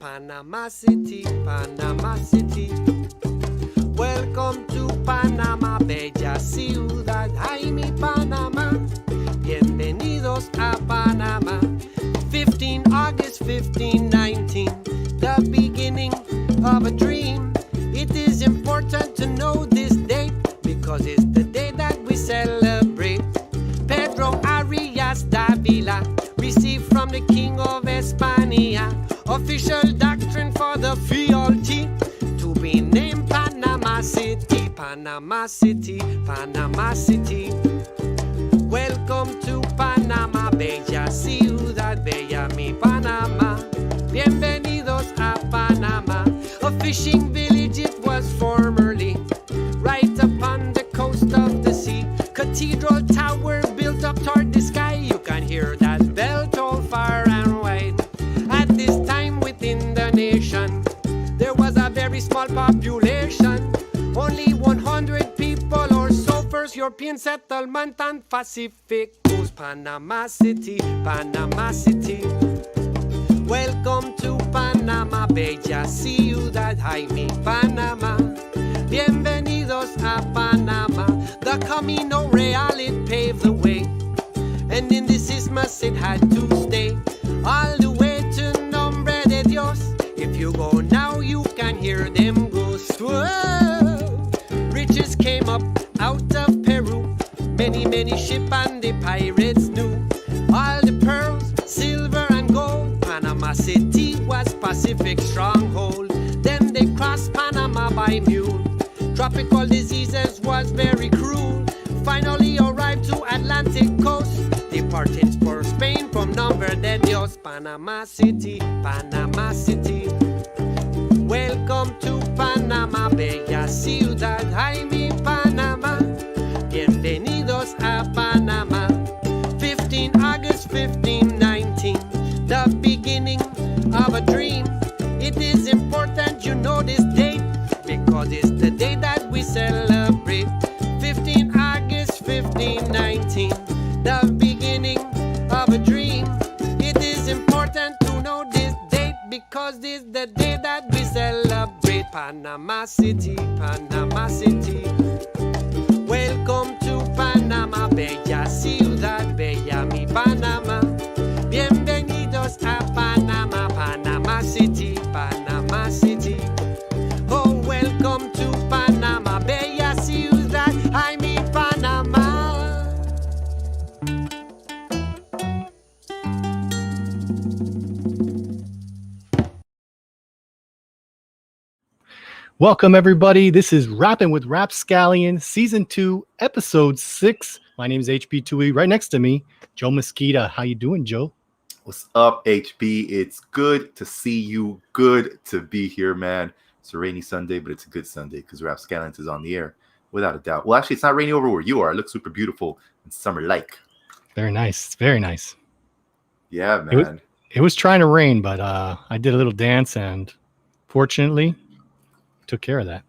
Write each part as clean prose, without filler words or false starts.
Panama City, Panama City. Welcome to Panamá, bella ciudad. Ay, mi Panamá. Bienvenidos a Panamá. 15 August 1519, the beginning of a dream. It is important to know this date because it's the day that we celebrate. Pedro Arias Davila received from the King of España official doctrine for the fealty to be named Panama City, Panama City, Panama City. Welcome to Panamá, bella ciudad, bella mi Panamá. Bienvenidos a Panamá. A fishing village it was formerly, right upon the coast of the sea. Cathedral tower built up toward the sky. You can hear that bell toll far and wide. At this time within the nation, there was a very small population. Only 100 people or so. First European settlement on Pacific coast. Panama City, Panama City. Welcome to Panamá, bella ciudad, ay mi Panamá. Bienvenidos a Panamá. The Camino Real it paved the way, and in this isthmus it had to stay all the way to Nombre de Dios. If you go now, you can hear them go. Whoa! Riches came up out of Peru. Many ship and the pirates knew all the pearls, silver and gold. Panama City was Pacific stronghold. Then they crossed Panama by mule. Tropical diseases was very cruel. Finally arrived to Atlantic coast, departing for Spain from Nombre de Dios. Panama City, Panama City. Welcome to Panamá, bella ciudad, ay mi Panamá. Bienvenidos a Panamá. 15 August 1519, the beginning of a dream. It is important you know this date because it's the day that we celebrate. 15 August 1519, the beginning of a dream. It is important to know this date because it's the day that we celebrate. Panama City, Panama City. Welcome to Panamá, bella ciudad, bella mi Panamá. Bienvenidos a Panamá, Panama City, Panama City. Oh, welcome to Panamá, bella ciudad, ay mi Panamá. Welcome, everybody. This is Rapping with RapScallions, Season 2, Episode 6. My name is HB2E. Right next to me, Joe Mesquita. How you doing, Joe? What's up, HB? It's good to see you. Good to be here, man. It's a rainy Sunday, but it's a good Sunday because RapScallions is on the air, without a doubt. Well, actually, it's not rainy over where you are. It looks super beautiful and summer-like. Very nice. Very nice. Yeah, man. It was trying to rain, but I did a little dance, and fortunately, took care of that.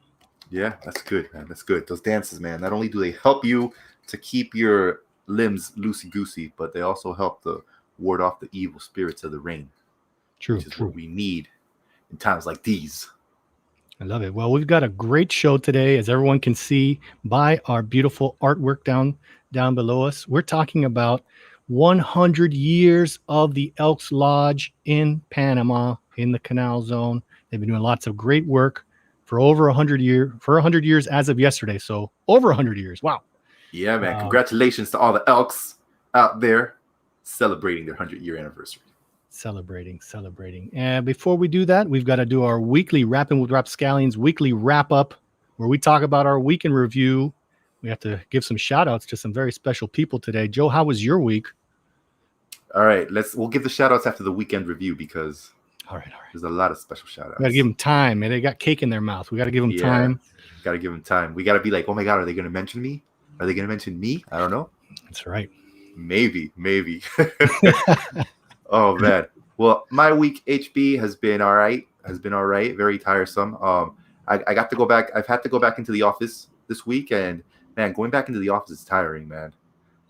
Yeah, that's good, man. That's good. Those dances, man, not only do they help you to keep your limbs loosey-goosey, but they also help to ward off the evil spirits of the rain. True, which is what we need in times like these. I love it. Well, we've got a great show today, as everyone can see by our beautiful artwork down below us. We're talking about 100 years of the Elks Lodge in Panama, in the Canal Zone. They've been doing lots of great work for over 100 years as of yesterday. So over 100 years. Wow. Yeah, man. Congratulations to all the Elks out there celebrating their 100-year anniversary. Celebrating. And before we do that, we've got to do our weekly Rapping with RapScallions weekly wrap-up, where we talk about our week in review. We have to give some shout-outs to some very special people today. Joe, how was your week? All right. We'll give the shout-outs after the weekend review because all right. There's a lot of special shout-outs. We got to give them time, man. They got cake in their mouth. We got to give them time. Got to give them time. We got to be like, oh, my God, are they going to mention me? Are they going to mention me? I don't know. That's right. Maybe. Oh, man. Well, my week, HB, has been all right. Very tiresome. I got to go back. I've had to go back into the office this week. And, man, going back into the office is tiring, man.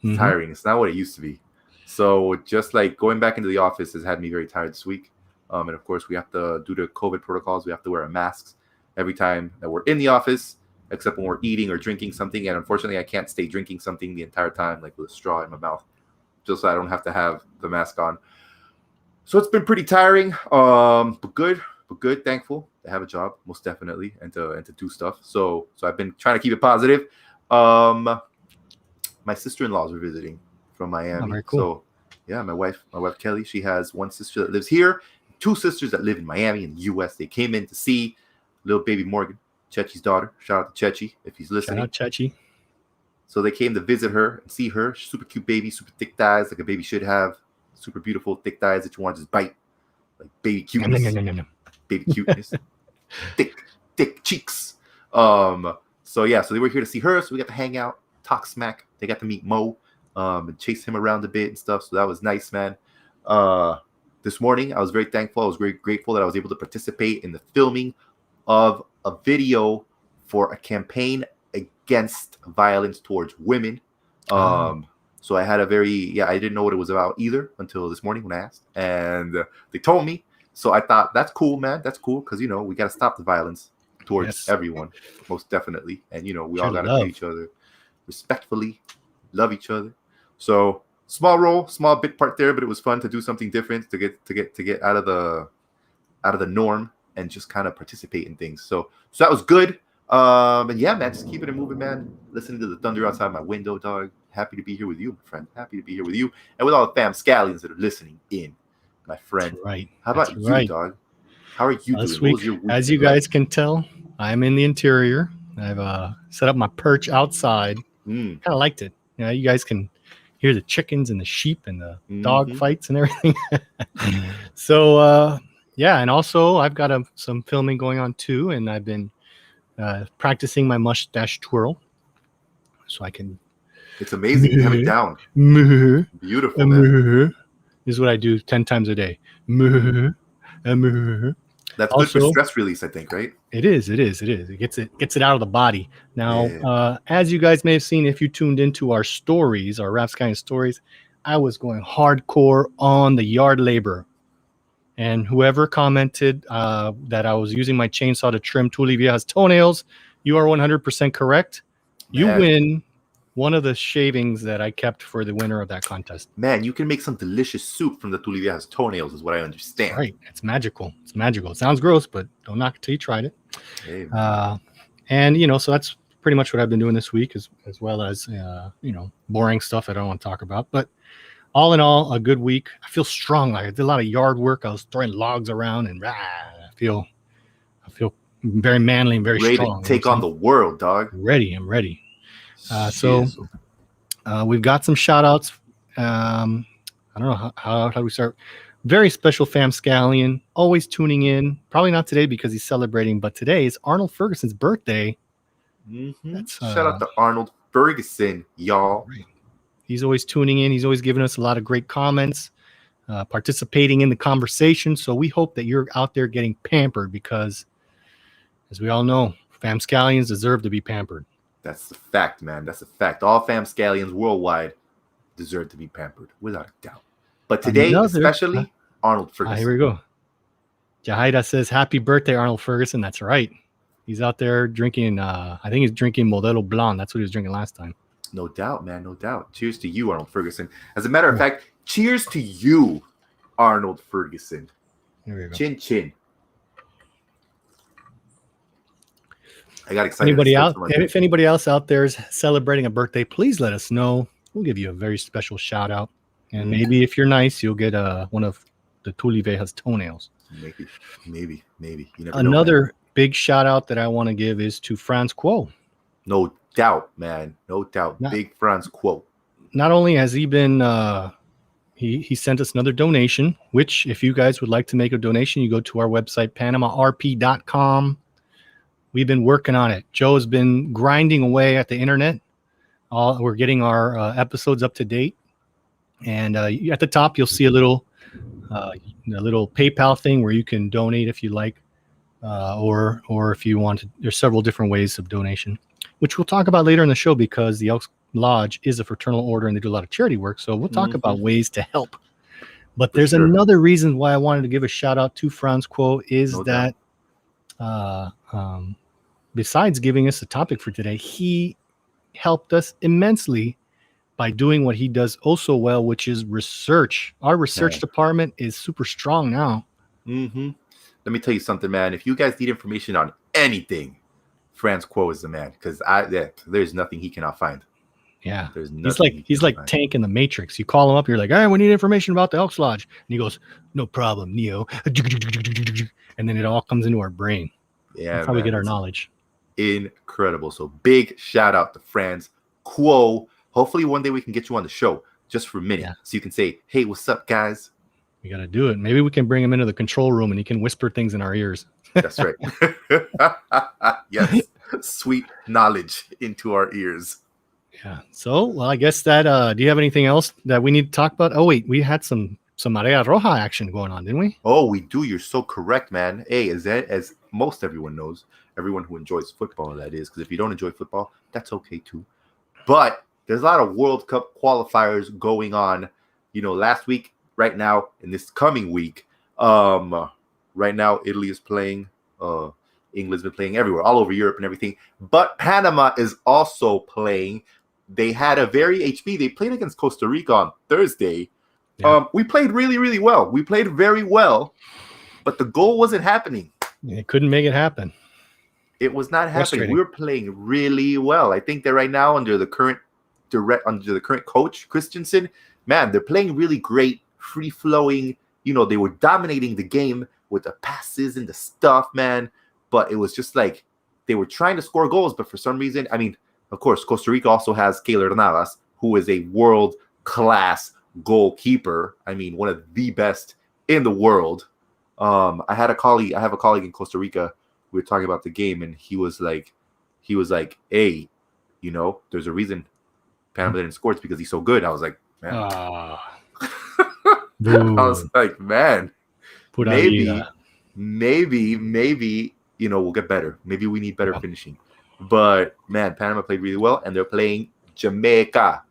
It's tiring. It's not what it used to be. So just like going back into the office has had me very tired this week. And of course, we have to, due to COVID protocols, we have to wear our masks every time that we're in the office, except when we're eating or drinking something. And unfortunately, I can't stay drinking something the entire time, like with a straw in my mouth, just so I don't have to have the mask on. So it's been pretty tiring, but good. Thankful to have a job, most definitely, and to do stuff. So I've been trying to keep it positive. My sister-in-laws are visiting from Miami. Oh, very cool. So yeah, my wife Kelly, she has one sister that lives here, two sisters that live in Miami in the US. They came in to see little baby Morgan, Chechi's daughter. Shout out to Chechi if he's listening. Shout out Chechi. So they came to visit her and see her. Super cute baby, super thick thighs, like a baby should have. Super beautiful, thick thighs that you want to just bite. Like baby cuteness. Baby cuteness. thick cheeks. So they were here to see her. So we got to hang out, talk smack. They got to meet Mo, and chase him around a bit and stuff. So that was nice, man. This morning, I was very thankful. I was very grateful that I was able to participate in the filming of a video for a campaign against violence towards women. So I had I didn't know what it was about either until this morning when I asked, and they told me. So I thought, that's cool, man. That's cool because, we got to stop the violence towards everyone, most definitely. And, we all got to treat each other respectfully, love each other. So small role, small bit part there, but it was fun to do something different, to get out of the norm and just kind of participate in things. So that was good. And yeah, man, just keeping it moving, man. Listening to the thunder outside my window, dog. Happy to be here with you, my friend. Happy to be here with you and with all the fam scallions that are listening in. My friend. That's right. How about you, dog? How are you this doing? week, as you guys can tell, I'm in the interior. I've set up my perch outside. Kind of liked it. You guys can hear the chickens and the sheep and the dog fights and everything. So, and also I've got some filming going on too, and I've been practicing my mustache twirl, so I can. It's amazing. You have it down. Beautiful, man. This is what I do 10 times a day. That's also good for stress release, I think, right? It is. It gets it out of the body. Now, as you guys may have seen, if you tuned into our stories, our RapScallions stories, I was going hardcore on the yard labor. And whoever commented that I was using my chainsaw to trim Tuli Vieja's toenails, you are 100% correct. You win one of the shavings that I kept for the winner of that contest. Man, you can make some delicious soup from the Tuli Vieja's toenails, is what I understand. Right. It's magical. It sounds gross, but don't knock it till you tried it. Hey, and, so that's pretty much what I've been doing this week, as well as, boring stuff I don't want to talk about. But all in all, a good week. I feel strong. I did a lot of yard work. I was throwing logs around, and I feel very manly and very ready strong. To take on the world, dog. I'm ready. We've got some shout outs. I don't know how do we start. Very special fam scallion, always tuning in. Probably not today because he's celebrating, but today is Arnold Ferguson's birthday. Shout out to Arnold Ferguson, y'all. Right. He's always tuning in. He's always giving us a lot of great comments, participating in the conversation. So we hope that you're out there getting pampered because, as we all know, fam scallions deserve to be pampered. That's a fact, man. That's a fact. All fam scallions worldwide deserve to be pampered, without a doubt. But today, especially, Arnold Ferguson. Here we go. Jahaira says, happy birthday, Arnold Ferguson. That's right. He's out there drinking, I think he's drinking Modelo Blonde. That's what he was drinking last time. No doubt, man. No doubt. Cheers to you, Arnold Ferguson. As a matter of fact, cheers to you, Arnold Ferguson. Here we go. Chin, chin. I got excited. If anybody else out there is celebrating a birthday, please let us know. We'll give you a very special shout out. And maybe if you're nice, you'll get one of the Tuli Vieja's toenails. Maybe. You never Another know, big shout out that I want to give is to Franz Quo. No doubt, man. No doubt. Big Franz Quo. Not only has he been, he sent us another donation, which if you guys would like to make a donation, you go to our website, PanamaRP.com. We've been working on it. Joe's been grinding away at the internet. We're getting our episodes up to date. And at the top, you'll see a little PayPal thing where you can donate if you like, or if you want to. There's several different ways of donation, which we'll talk about later in the show because the Elks Lodge is a fraternal order and they do a lot of charity work. So we'll talk about ways to help But For there's sure. another reason why I wanted to give a shout out to Franz Quo is No that besides giving us a topic for today, he helped us immensely by doing what he does also well, which is research. Our research department is super strong now. Mm-hmm. Let me tell you something, man. If you guys need information on anything, Franz Quo is the man, because there's nothing he cannot find. Yeah, There's nothing he's like Tank in the Matrix. You call him up, you're like, "All right, we need information about the Elks Lodge," and he goes, "No problem, Neo," and then it all comes into our brain. Yeah, that's how we get our knowledge. Incredible. So big shout out to Franz Quo. Hopefully one day we can get you on the show just for a minute, so you can say, "Hey, what's up, guys?" We got to do it. Maybe we can bring him into the control room and he can whisper things in our ears. That's right. Yes, sweet knowledge into our ears. Yeah. So, well, I guess that. Do you have anything else that we need to talk about? Oh wait, we had some Marea Roja action going on, didn't we? Oh, we do. You're so correct, man. Hey, as most everyone knows, everyone who enjoys football, that is, because if you don't enjoy football, that's okay too. But there's a lot of World Cup qualifiers going on. Last week, right now, in this coming week, right now Italy is playing. England's been playing everywhere, all over Europe and everything. But Panama is also playing. They had a very HB. They played against Costa Rica on Thursday. Yeah. We played really, really well. We played very well, but the goal wasn't happening. They couldn't make it happen. It was not happening. We were playing really well. I think that right now, under the current coach Christensen, man, they're playing really great, free flowing. They were dominating the game with the passes and the stuff, man. But it was just like they were trying to score goals, but for some reason, of course, Costa Rica also has Keylor Navas, who is a world-class goalkeeper. One of the best in the world. I have a colleague in Costa Rica. We were talking about the game, and he was like, "Hey, there's a reason Panama didn't score. It's because he's so good." I was like, "Man." I was like, "Man, maybe, we'll get better. Maybe we need better finishing." But man, Panama played really well, and they're playing Jamaica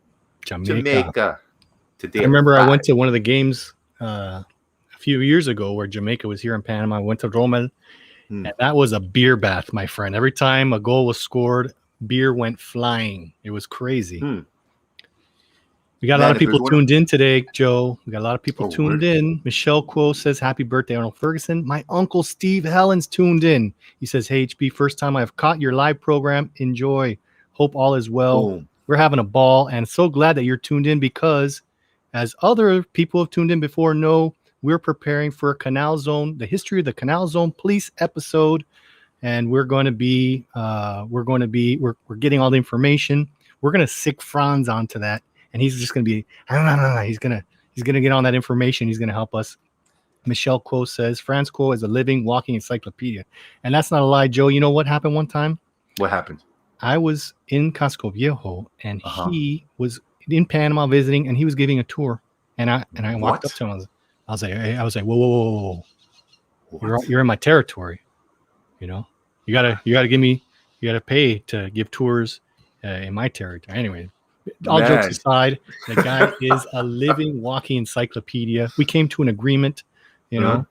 today. I remember I went to one of the games a few years ago where Jamaica was here in Panama. I went to Rommel, and that was a beer bath, my friend. Every time a goal was scored, beer went flying. It was crazy. We got a lot of people tuned in today, Joe. We got a lot of people tuned in. Michelle Quo says, "Happy birthday, Arnold Ferguson." My uncle Steve Helens tuned in. He says, "Hey, HB, first time I've caught your live program. Enjoy. Hope all is well." Boom. We're having a ball, and so glad that you're tuned in because, as other people have tuned in before know, we're preparing for a Canal Zone, the history of the Canal Zone police episode, and we're getting all the information. We're going to sick Franz onto that. And he's just going to be, he's going to get on that information. He's going to help us. Michelle Quo says, "Franz Quo is a living, walking encyclopedia." And that's not a lie, Joe. You know what happened one time? What happened? I was in Casco Viejo, and he was in Panama visiting, and he was giving a tour. And I walked up to him. I was like, whoa. You're in my territory. You gotta pay to give tours in my territory. Anyway. All jokes aside, the guy is a living, walking encyclopedia. We came to an agreement,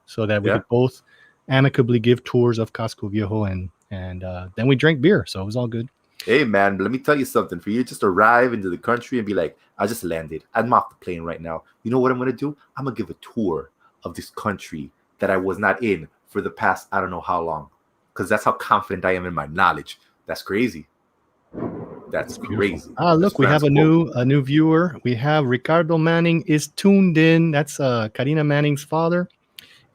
so that we could both amicably give tours of Casco Viejo, and then we drank beer, so it was all good. Hey, man, let me tell you something. For you to just arrive into the country and be like, "I just landed. I'm off the plane right now. You know what I'm going to do? I'm going to give a tour of this country that I was not in for the past I don't know how long, because that's how confident I am in my knowledge." That's crazy. That's crazy. Look, we have a new viewer. We have Ricardo Manning is tuned in. That's Carina Manning's father,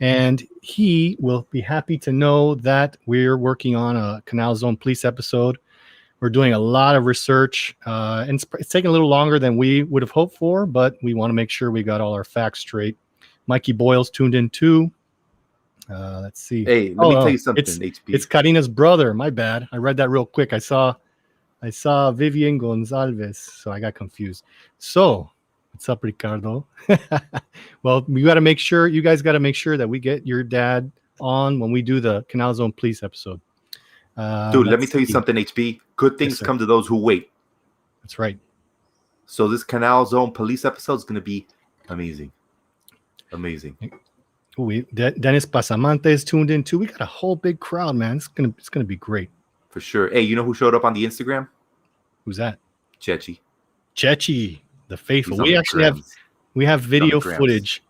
and he will be happy to know that we're working on a Canal Zone Police episode. We're doing a lot of research, and it's taking a little longer than we would have hoped for, but we want to make sure we got all our facts straight. Mikey Boyle's tuned in too. Let's see. Hey, let me tell you something. It's Carina's brother. My bad. I read that real quick. I saw Vivian Gonzalez, so I got confused. So, what's up, Ricardo? Well, you guys got to make sure that we get your dad on when we do the Canal Zone Police episode. Dude, let me tell you something, HB. Good things come to those who wait. That's right. So this Canal Zone Police episode is going to be amazing. Amazing. Dennis Pasamante is tuned in too. We got a whole big crowd, man. It's gonna be great. For sure. Hey, you know who showed up on the Instagram? Who's that? Chechi. Chechi, the faithful. He's on We the actually grams. have video grams. footage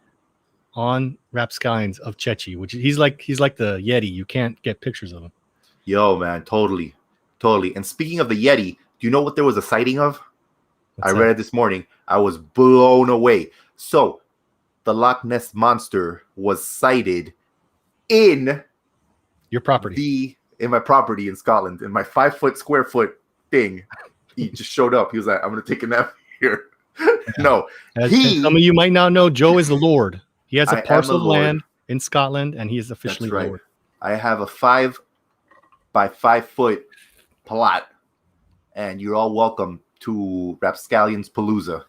on RapScallions of Chechi, which he's like the Yeti. You can't get pictures of him. Yo, man, totally. And speaking of the Yeti, do you know what there was a sighting of? I read it this morning. I was blown away. So, the Loch Ness Monster was sighted in your property. In my property in Scotland, in my 5 square foot thing. He just showed up. He was like, I'm going to take a nap here. No. As some of you might now know, Joe is the Lord. He has a parcel of land in Scotland, and he is officially That's right. Lord. I have a 5 by 5 foot plot, and you're all welcome to RapScallions Palooza.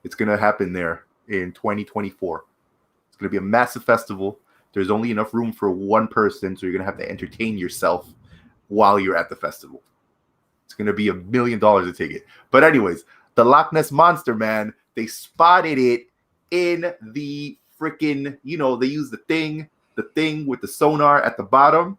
It's going to happen there in 2024. It's going to be a massive festival. There's only enough room for one person, so you're going to have to entertain yourself while you're at the festival. It's going to be $1 million a ticket. But anyways, the Loch Ness Monster, man, they spotted it in the freaking, they use the thing with the sonar at the bottom,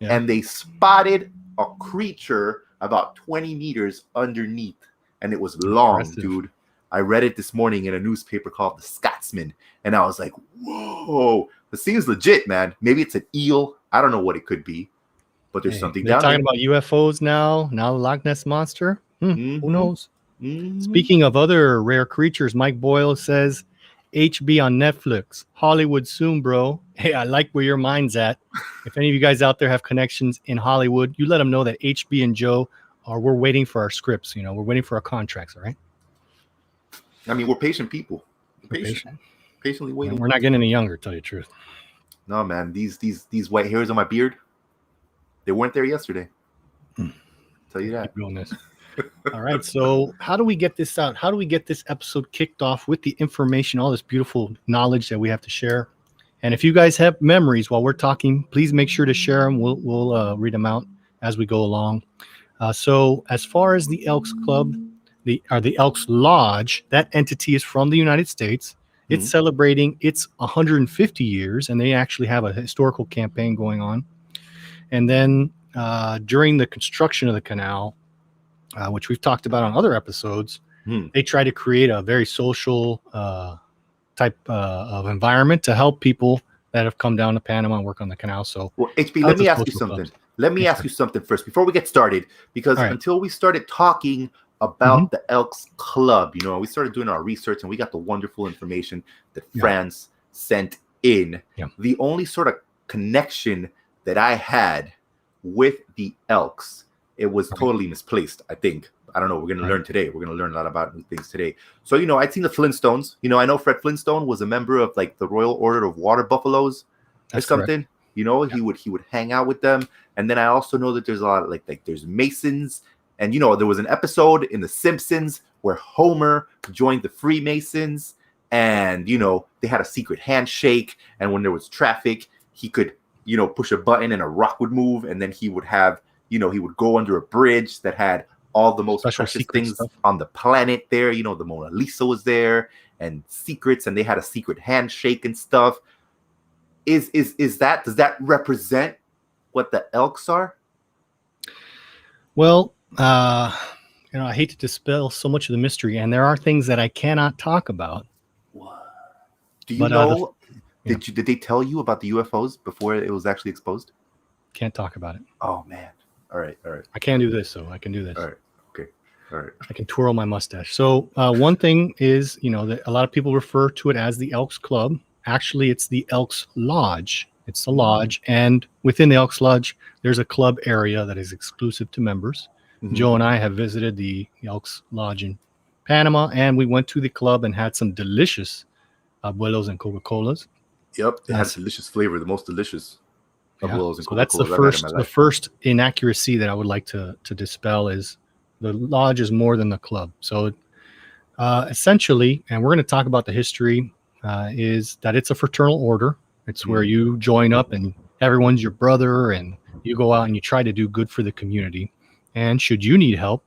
and they spotted a creature about 20 meters underneath, and it was long. Impressive. Dude. I read it this morning in a newspaper called The Scotsman, and I was like, whoa, this seems legit, man. Maybe it's an eel. I don't know what it could be, but there's something down there. They're talking about UFOs now the Loch Ness Monster. Who knows? Speaking of other rare creatures, Mike Boyle says, HB on Netflix. Hollywood soon, bro. Hey, I like where your mind's at. If any of you guys out there have connections in Hollywood, you let them know that HB and Joe we're waiting for our scripts. We're waiting for our contracts, all right? I mean, we're patient people. Patiently waiting. We're not getting any younger, to tell you the truth. No, man. These white hairs on my beard, they weren't there yesterday. Tell you that. Keep doing this. All right. So how do we get this out? How do we get this episode kicked off with the information, all this beautiful knowledge that we have to share? And if you guys have memories while we're talking, please make sure to share them. We'll read them out as we go along. So as far as the Elks Club, the Elks Lodge, that entity is from the United States. It's celebrating its 150 years, and they actually have a historical campaign going on. And then during the construction of the canal, which we've talked about on other episodes, they try to create a very social type of environment to help people that have come down to Panama and work on the canal. So, well, HB, let me ask you something. Let me ask you something first before we get started, because until we started talking about the Elks Club, we started doing our research and we got the wonderful information that France sent in. The only sort of connection that I had with the Elks, it was totally misplaced, I think. I don't know. We're going to learn today. We're going to learn a lot about new things today. So, I'd seen the Flintstones. I know Fred Flintstone was a member of like the Royal Order of Water Buffaloes or something. Correct. He would hang out with them. And then I also know that there's a lot of like there's Masons. And, there was an episode in The Simpsons where Homer joined the Freemasons. And, they had a secret handshake. And when there was traffic, he could, push a button and a rock would move. And then he would have, he would go under a bridge that had all the most precious things on the planet there. The Mona Lisa was there and secrets. And they had a secret handshake and stuff. Does that represent what the Elks are? Well, I hate to dispel so much of the mystery, and there are things that I cannot talk about. What? Do you know? Did they tell you about the UFOs before it was actually exposed? Can't talk about it. Oh man! All right. I can't do this, so I can do this. All right. Okay. All right. I can twirl my mustache. So one thing is, that a lot of people refer to it as the Elks Club. Actually, it's the Elks Lodge. It's the lodge, and within the Elks Lodge, there's a club area that is exclusive to members. Joe and I have visited the Elks Lodge in Panama, and we went to the club and had some delicious abuelos and Coca-Colas. Yep, it has delicious flavor, the most delicious abuelos and Coca-Colas. So that's the first inaccuracy that I would like to dispel is the lodge is more than the club. So essentially, and we're going to talk about the history, is that it's a fraternal order. It's where you join up and everyone's your brother, and you go out and you try to do good for the community. And should you need help,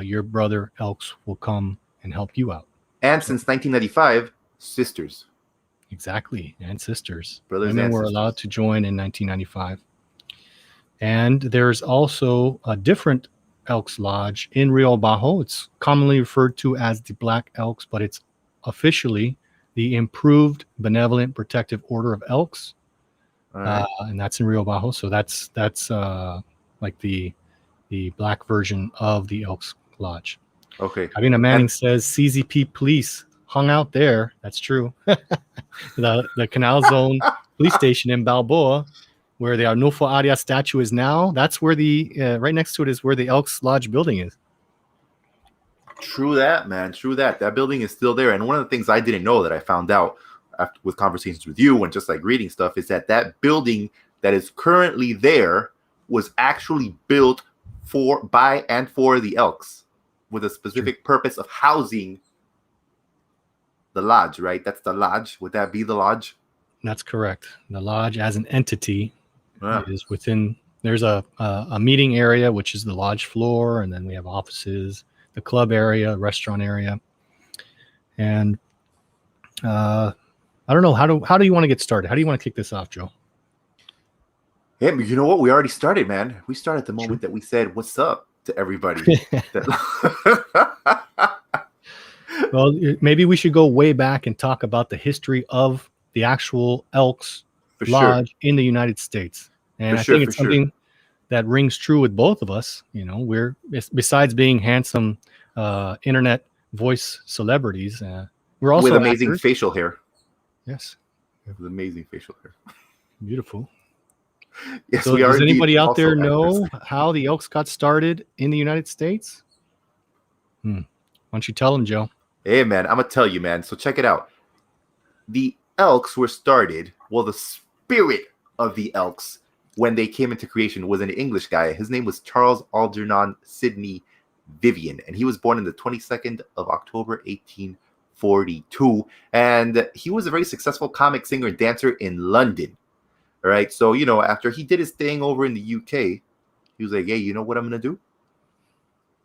your brother Elks will come and help you out. And since 1995, sisters. Exactly, and sisters. Brothers Women and were sisters. allowed to join in 1995. And there's also a different Elks Lodge in Rio Bajo. It's commonly referred to as the Black Elks, but it's officially the Improved Benevolent Protective Order of Elks. All right. And that's in Rio Bajo. So that's like the black version of the Elks Lodge. Okay. Carina Manning says CZP police hung out there. That's true. the Canal Zone police station in Balboa, where the Arnulfo Arias statue is now, that's where the right next to it is where the Elks Lodge building is. True that, man. True that. That building is still there. And one of the things I didn't know that I found out after, with conversations with you and just like reading stuff, is that that building that is currently there was actually built by and for the Elks with a specific purpose of housing the lodge, right? That's the lodge. Would that be the lodge? That's correct. The lodge as an entity is within. There's a meeting area, which is the lodge floor, and then we have offices, the club area, restaurant area, and I don't know how do you want to get started? How do you want to kick this off, Joe? Yeah, but you know what? We already started, man. We started the moment that we said "What's up" to everybody. Well, maybe we should go way back and talk about the history of the actual Elks Lodge in the United States. And I think it's something that rings true with both of us. You know, we're, besides being handsome internet voice celebrities, we're also with amazing actors. Facial hair. Yes, with amazing facial hair. Beautiful. Yes, so we are. Does anybody out there actors. know how the Elks got started in the United States? Why don't you tell them, Joe? Hey, man, I'm gonna tell you, man. So check it out. The Elks were started. Well, the spirit of the Elks, when they came into creation, was an English guy. His name was Charles Algernon Sidney Vivian, and he was born on the 22nd of October, 1842. And he was a very successful comic singer and dancer in London. All right. So, you know, after he did his thing over in the UK, he was like, hey, you know what I'm going to do?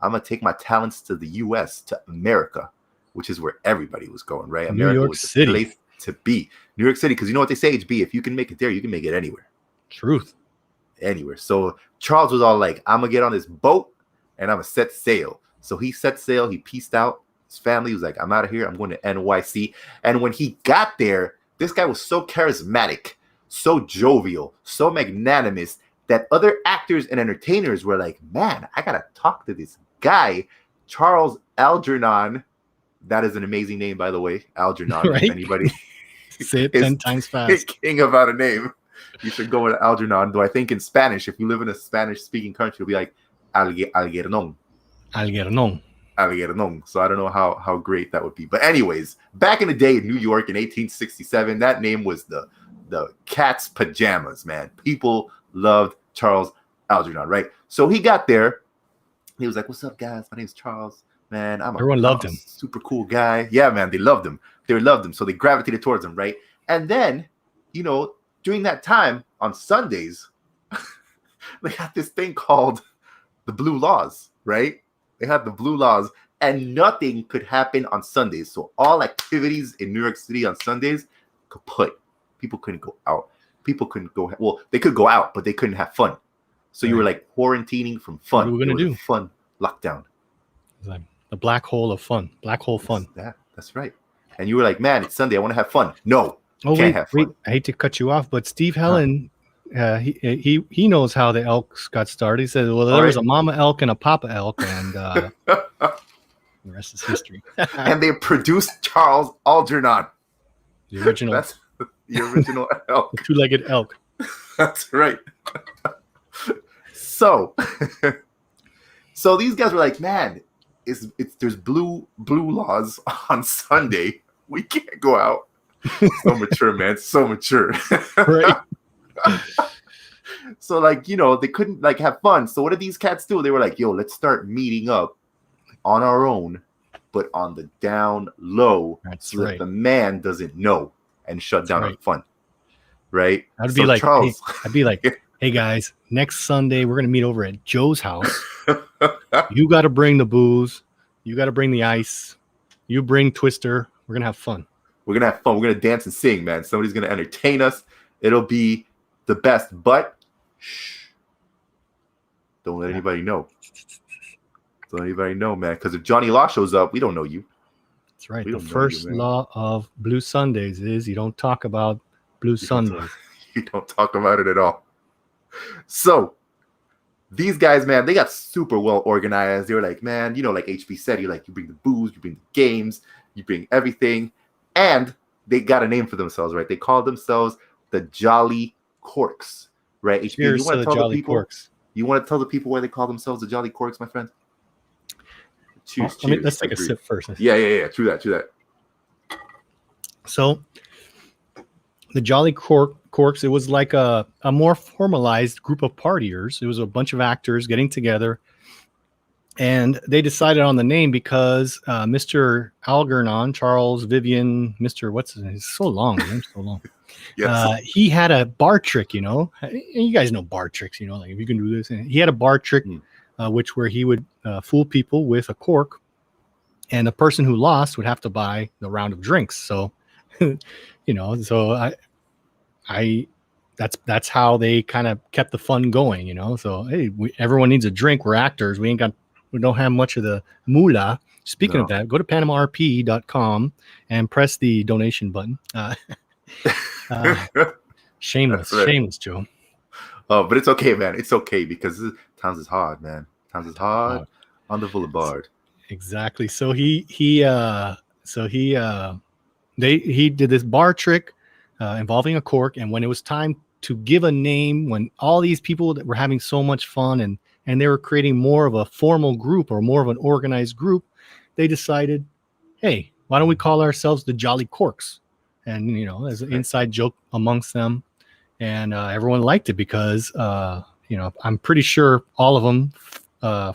I'm going to take my talents to the US, to America, which is where everybody was going, right? America New York was City. the place to be. New York City, because you know what they say, HB, if you can make it there, you can make it anywhere. Truth. Anywhere. So Charles was all like, I'm going to get on this boat and I'm going to set sail. So he set sail. He peaced out. His family was like, I'm out of here. I'm going to NYC. And when he got there, this guy was so charismatic, so jovial, so magnanimous that other actors and entertainers were like, man, I got to talk to this guy, Charles Algernon. That is an amazing name, by the way. Algernon. Right? If anybody say it 10 times fast. King about a name, you should go with Algernon. Though I think in Spanish, if you live in a Spanish-speaking country, it'll be like Algernon. Algernon. Algernon. So I don't know how great that would be. But anyways, back in the day in New York in 1867, that name was the cat's pajamas, man. People loved Charles Algernon, right? So he got there. He was like, what's up, guys? My name's Charles. Man, everyone loved him. Super cool guy. Yeah, man, they loved him. They loved him. So they gravitated towards him, right? And then, you know, during that time on Sundays, they had this thing called the Blue Laws, right? They had the Blue Laws, and nothing could happen on Sundays. So all activities in New York City on Sundays kaput. People couldn't go out. People couldn't go. Well, they could go out, but they couldn't have fun. So you were like quarantining from fun. What are we gonna do? Fun lockdown. Like the black hole of fun. Black hole fun. That's right. And you were like, man, it's Sunday. I want to have fun. No, can't have fun. I hate to cut you off, but Steve Helen, he knows how the Elks got started. He said, well, there was a mama elk and a papa elk, and the rest is history. And they produced Charles Algernon. The original. That's the original elk. The two-legged elk. That's right. So these guys were like, man, there's blue laws on Sunday. We can't go out. So mature, man. So mature. Right. So like, you know, they couldn't like have fun. So what did these cats do? They were like, yo, let's start meeting up on our own, but on the down low. That's so right. that the man doesn't know and shut down our fun. Right? I'd be like, Charles, hey guys, next Sunday we're gonna meet over at Joe's house. You got to bring the booze. You got to bring the ice. You bring Twister. We're gonna have fun. We're gonna have fun. We're gonna dance and sing, man. Somebody's gonna entertain us. It'll be the best. But shh, don't let anybody know. Don't let anybody know, man. Because if Johnny Law shows up, we don't know you. That's right. The first law of Blue Sundays is you don't talk about Blue Sundays. You don't talk about it at all. So these guys, man, they got super well organized. They were like, man, you know, like HB said, you bring the booze, you bring the games, you bring everything. And they got a name for themselves, right? They called themselves the Jolly Corks, right? HB, you want to tell the people? Corks. You want to tell the people why they call themselves the Jolly Corks, my friend? Cheers, cheers. Let's take a sip first. Yeah. True that. So the Jolly Corks, it was like a more formalized group of partiers. It was a bunch of actors getting together, and they decided on the name because Mr. Algernon, Charles Vivian, Mr. what's his name? It's so long. The name's so long. Yes. He had a bar trick, you know. And you guys know bar tricks, you know, like if you can do this. And he had a bar trick, where he would fool people with a cork, and the person who lost would have to buy the round of drinks. So, you know, so that's how they kind of kept the fun going, you know. So hey, everyone needs a drink. We're actors. We don't have much of the moolah. Speaking of that, go to PanamaRP.com and press the donation button. Shameless, right. Shameless, Joe. Oh, but it's okay, man. It's okay because times is hard, man. Times is hard on the boulevard. Exactly. So he did this bar trick involving a cork, and when it was time to give a name, when all these people that were having so much fun and they were creating more of a formal group or more of an organized group, they decided, hey, why don't we call ourselves the Jolly Corks? And, you know, as an inside joke amongst them. And everyone liked it because, you know, I'm pretty sure all of them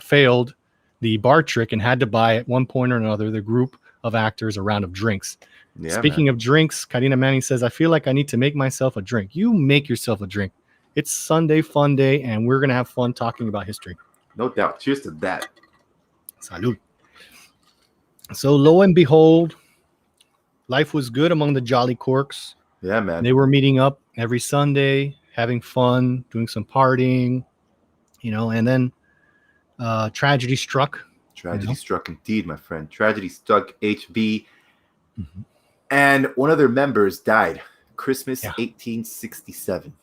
failed the bar trick and had to buy at one point or another, the group of actors, a round of drinks. Yeah, Speaking of drinks, Carina Manning says, I feel like I need to make myself a drink. You make yourself a drink. It's Sunday fun day, and we're going to have fun talking about history. No doubt. Cheers to that. Salud. So lo and behold, life was good among the Jolly Corks. Yeah, man. They were meeting up every Sunday, having fun, doing some partying, you know, and then tragedy struck. Tragedy struck indeed, my friend. Tragedy struck HB. Mm-hmm. And one of their members died. Christmas 1867.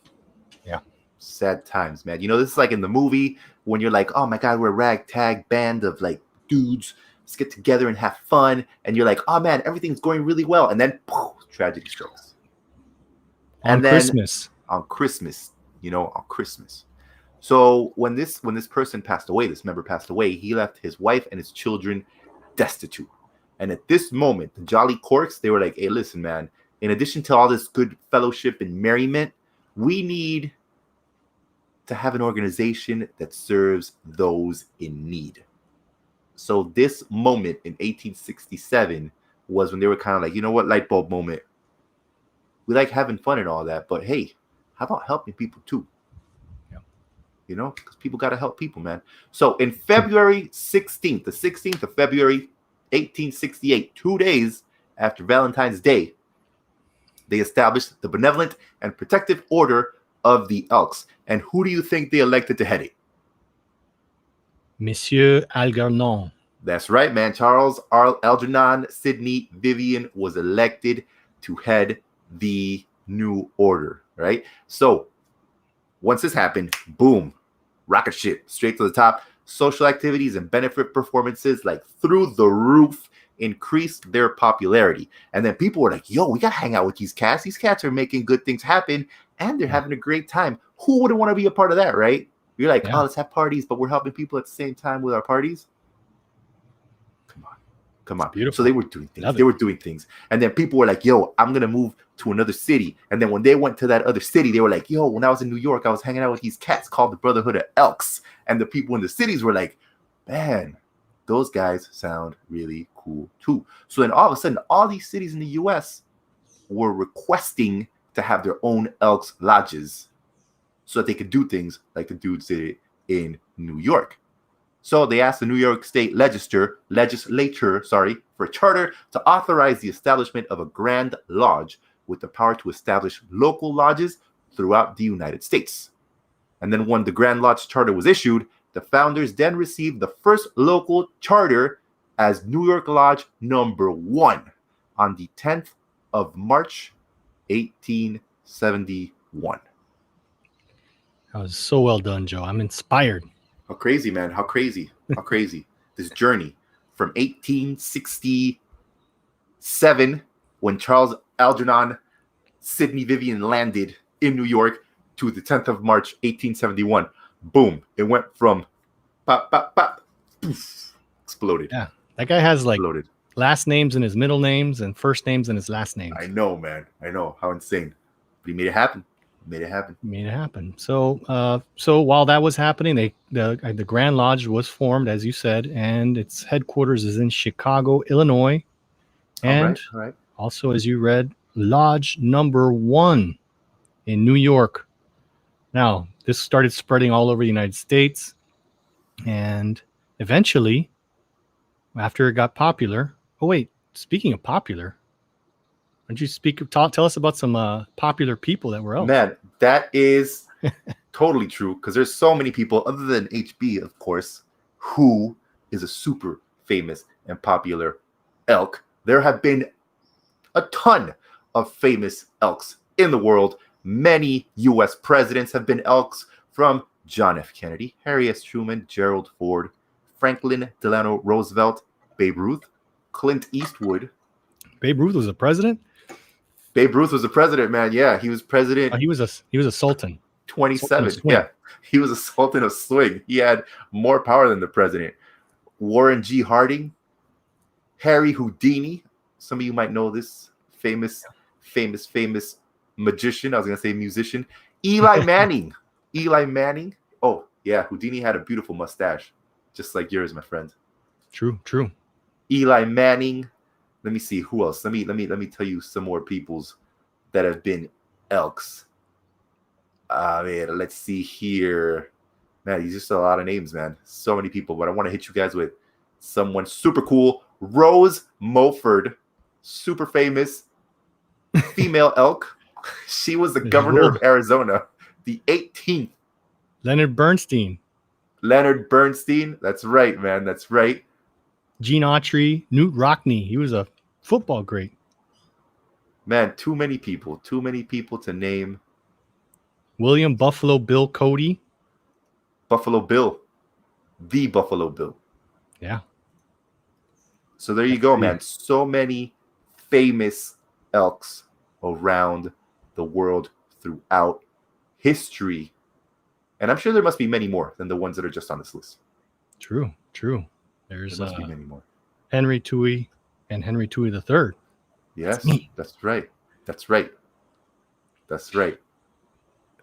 Yeah. Sad times, man. You know, this is like in the movie when you're like, oh my God, we're a ragtag band of like dudes. Let's get together and have fun. And you're like, oh man, everything's going really well. And then poof, tragedy strikes. On Christmas. On Christmas. So when this person passed away, this member passed away, he left his wife and his children destitute. And at this moment, the Jolly Corks, they were like, hey, listen, man, in addition to all this good fellowship and merriment, we need to have an organization that serves those in need. So this moment in 1867 was when they were kind of like, you know what, light bulb moment. We like having fun and all that, but hey, how about helping people too? Yeah. You know, because people got to help people, man. So in February 16th, the 16th of February, 1868, 2 days after Valentine's Day, they established the Benevolent and Protective Order of the Elks. And who do you think they elected to head it? Monsieur Algernon. That's right, man. Charles Algernon Sidney Vivian was elected to head the new order, right? So once this happened, boom, rocket ship, straight to the top. Social activities and benefit performances like through the roof increased their popularity. And then people were like, yo, we got to hang out with these cats. These cats are making good things happen and they're having a great time. Who wouldn't want to be a part of that, right? You're like, oh, let's have parties, but we're helping people at the same time with our parties. Come on. Beautiful. So they were doing things. And then people were like, yo, I'm going to move to another city. And then when they went to that other city, they were like, yo, when I was in New York, I was hanging out with these cats called the Brotherhood of Elks. And the people in the cities were like, man, those guys sound really cool too. So then all of a sudden, all these cities in the U.S. were requesting to have their own Elks Lodges so that they could do things like the dudes did in New York. So they asked the New York State legislature, for a charter to authorize the establishment of a Grand Lodge with the power to establish local lodges throughout the United States. And then when the Grand Lodge Charter was issued, the founders then received the first local charter as New York Lodge number 1 on the 10th of March, 1871. That was so well done, Joe. I'm inspired. How crazy, man. How crazy. How crazy. This journey from 1867, when Charles Algernon Sidney Vivian landed in New York, to the 10th of March, 1871. Boom. It went from pop, pop, pop, poof, exploded. Yeah. That guy has like Exploded. last names in his middle names and first names in his last names. I know, man. I know. How insane. But he made it happen. Made it happen. So while that was happening, the Grand Lodge was formed, as you said, and its headquarters is in Chicago, Illinois. And all right. also, as you read, Lodge number 1 in New York. Now, this started spreading all over the United States, and eventually, after it got popular. Oh wait, speaking of popular, why don't you tell us about some popular people that were elks? Man, that is totally true, because there's so many people other than HB, of course, who is a super famous and popular elk. There have been a ton of famous elks in the world. Many U.S. presidents have been elks, from John F. Kennedy, Harry S. Truman, Gerald Ford, Franklin Delano Roosevelt, Babe Ruth, Clint Eastwood. Babe Ruth was a president? Babe Ruth was a president, man. Yeah, he was president. Oh, he was a sultan. 27. Sultan Yeah, he was a sultan of swing. He had more power than the president. Warren G. Harding, Harry Houdini. Some of you might know this famous magician. I was going to say musician. Eli Manning. Eli Manning. Oh, yeah. Houdini had a beautiful mustache, just like yours, my friend. True. Eli Manning. Let me see who else. Let me tell you some more peoples that have been elks. Man, let's see here. Man, these are just a lot of names, man. So many people, but I want to hit you guys with someone super cool. Rose Mulford, super famous female elk. She was the governor of Arizona, the 18th. Leonard Bernstein. That's right, man. That's right. Gene Autry, Newt Rockne. He was a football great. Man, too many people to name. William Buffalo Bill Cody. Buffalo Bill. The Buffalo Bill. Yeah. So there you go, man. So many famous elks around the world throughout history. And I'm sure there must be many more than the ones that are just on this list. True. There must be many more. Henry Toohey and Henry Toohey III. Yes, that's right.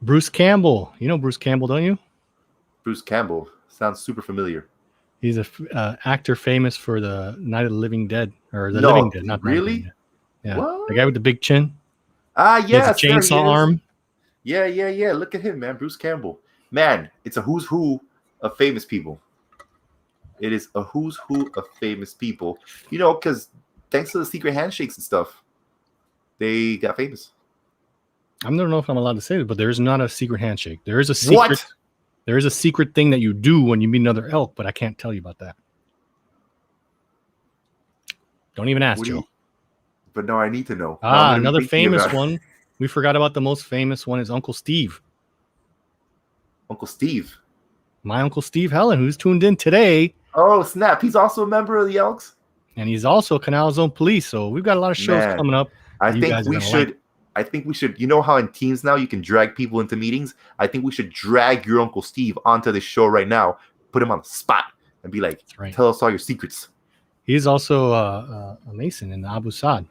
Bruce Campbell. You know Bruce Campbell, don't you? Bruce Campbell. Sounds super familiar. He's a actor famous for the Night of the Living Dead. Or the Living Dead, not really? Yeah. What? The guy with the big chin. Yes. He has a chainsaw arm. Yeah. Look at him, man. Bruce Campbell. Man, it's a who's who of famous people. It is a who's who of famous people. You know, because thanks to the secret handshakes and stuff, they got famous. I don't know if I'm allowed to say this, but there is not a secret handshake. There is a secret. What? There is a secret thing that you do when you meet another elk, but I can't tell you about that. Don't even ask, Joe. But no, I need to know. Another famous one. We forgot about the most famous one is Uncle Steve. Uncle Steve. My Uncle Steve Helen, who's tuned in today. Oh, snap. He's also a member of the Elks. And he's also Canal Zone Police. So we've got a lot of shows coming up. I think we should, you know how in teams now you can drag people into meetings? I think we should drag your Uncle Steve onto this show right now, put him on the spot, and be like, tell us all your secrets. He's also a Mason in the Abu Saad.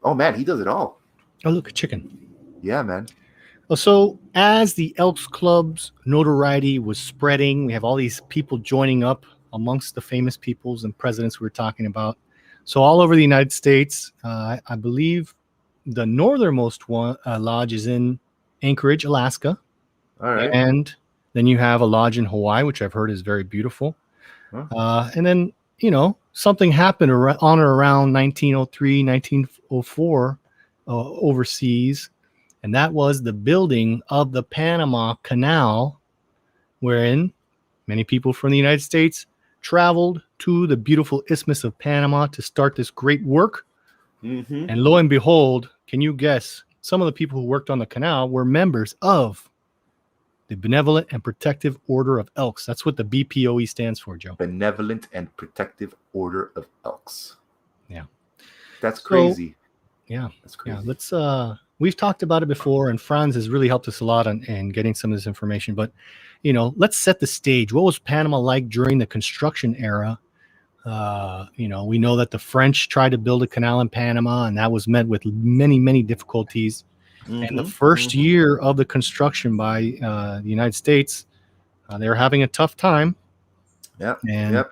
Oh, man, he does it all. Oh, look, a chicken. Yeah, man. So as the Elks Club's notoriety was spreading, we have all these people joining up amongst the famous peoples and presidents we were talking about. So all over the United States, I believe the northernmost one lodge is in Anchorage, Alaska. All right. And then you have a lodge in Hawaii, which I've heard is very beautiful. Huh? And then something happened on or around 1903, 1904 overseas, and that was the building of the Panama Canal, wherein many people from the United States traveled to the beautiful Isthmus of Panama to start this great work. Mm-hmm. And lo and behold, can you guess? Some of the people who worked on the canal were members of the Benevolent and Protective Order of Elks. That's what the BPOE stands for, Joe. Benevolent and Protective Order of Elks. Yeah. That's crazy. Yeah. That's crazy. Yeah. We've talked about it before, and Franz has really helped us a lot in getting some of this information. But, let's set the stage. What was Panama like during the construction era? We know that the French tried to build a canal in Panama, and that was met with many, many difficulties. Mm-hmm. And the first year of the construction by the United States, they were having a tough time. Yep. Yeah.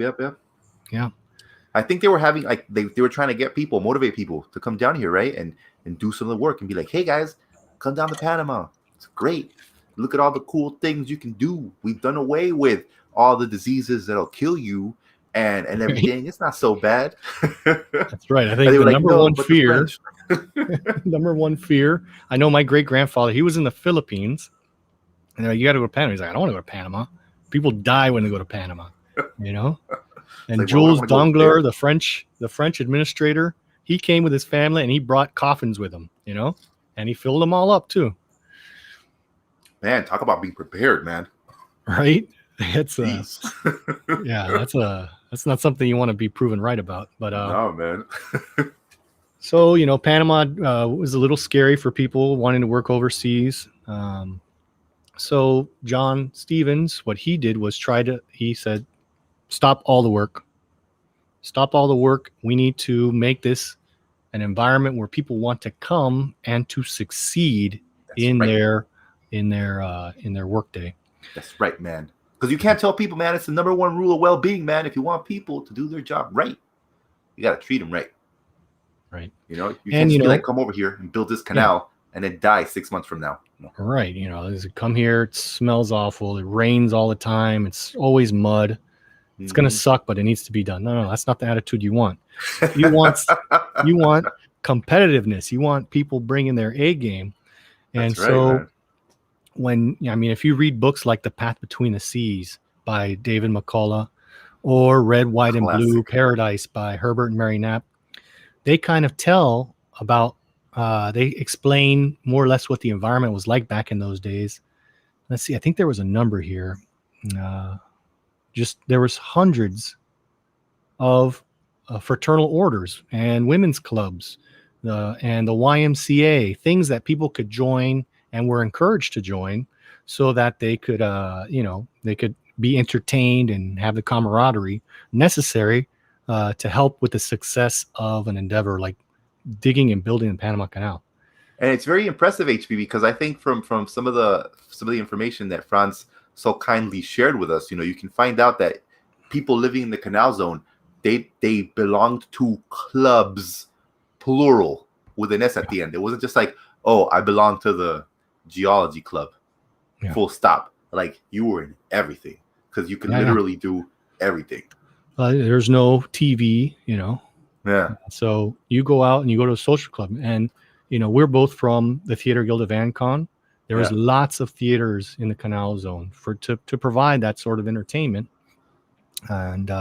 I think they were having they were trying to motivate people to come down here, right? And do some of the work and be like, hey guys, come down to Panama. It's great. Look at all the cool things you can do. We've done away with all the diseases that'll kill you and everything. It's not so bad. That's right. I think the number one fear. I know my great grandfather, he was in the Philippines, and they're like, you got to go to Panama. He's like, I don't want to go to Panama. People die when they go to Panama, And like, Jules Dongler, the French administrator, he came with his family and he brought coffins with him, and he filled them all up too. Man, talk about being prepared, man. Right? It's that's not something you want to be proven right about. But no, man. So, Panama was a little scary for people wanting to work overseas. So John Stevens, what he did was he said, stop all the work. We need to make this an environment where people want to come and to succeed in their workday. That's right, man. Because you can't tell people, man, it's the number one rule of well-being, man. If you want people to do their job right, you got to treat them right. Right. You can't just be like, come over here and build this canal and then die 6 months from now. No. Right. Come here. It smells awful. It rains all the time. It's always mud. It's going to suck, but it needs to be done. No, that's not the attitude you want. You want competitiveness. You want people bringing their A game. And that's right, man. If you read books like The Path Between the Seas by David McCullough or Red, White, and Blue Paradise by Herbert and Mary Knapp, they kind of tell about, they explain more or less what the environment was like back in those days. Let's see, I think there was a number here. There was hundreds of fraternal orders and women's clubs and the YMCA, things that people could join and were encouraged to join so that they could, they could be entertained and have the camaraderie necessary to help with the success of an endeavor like digging and building the Panama Canal. And it's very impressive, HB, because I think from some of the information that Franz so kindly shared with us, you can find out that people living in the canal zone, they belonged to clubs, plural, with an S at the end. It wasn't just like, oh, I belong to the geology club, full stop. Like, you were in everything because you could literally do everything. There's no TV, Yeah. So you go out and you go to a social club, and we're both from the Theater Guild of Ancon. There was lots of theaters in the canal zone to provide that sort of entertainment, and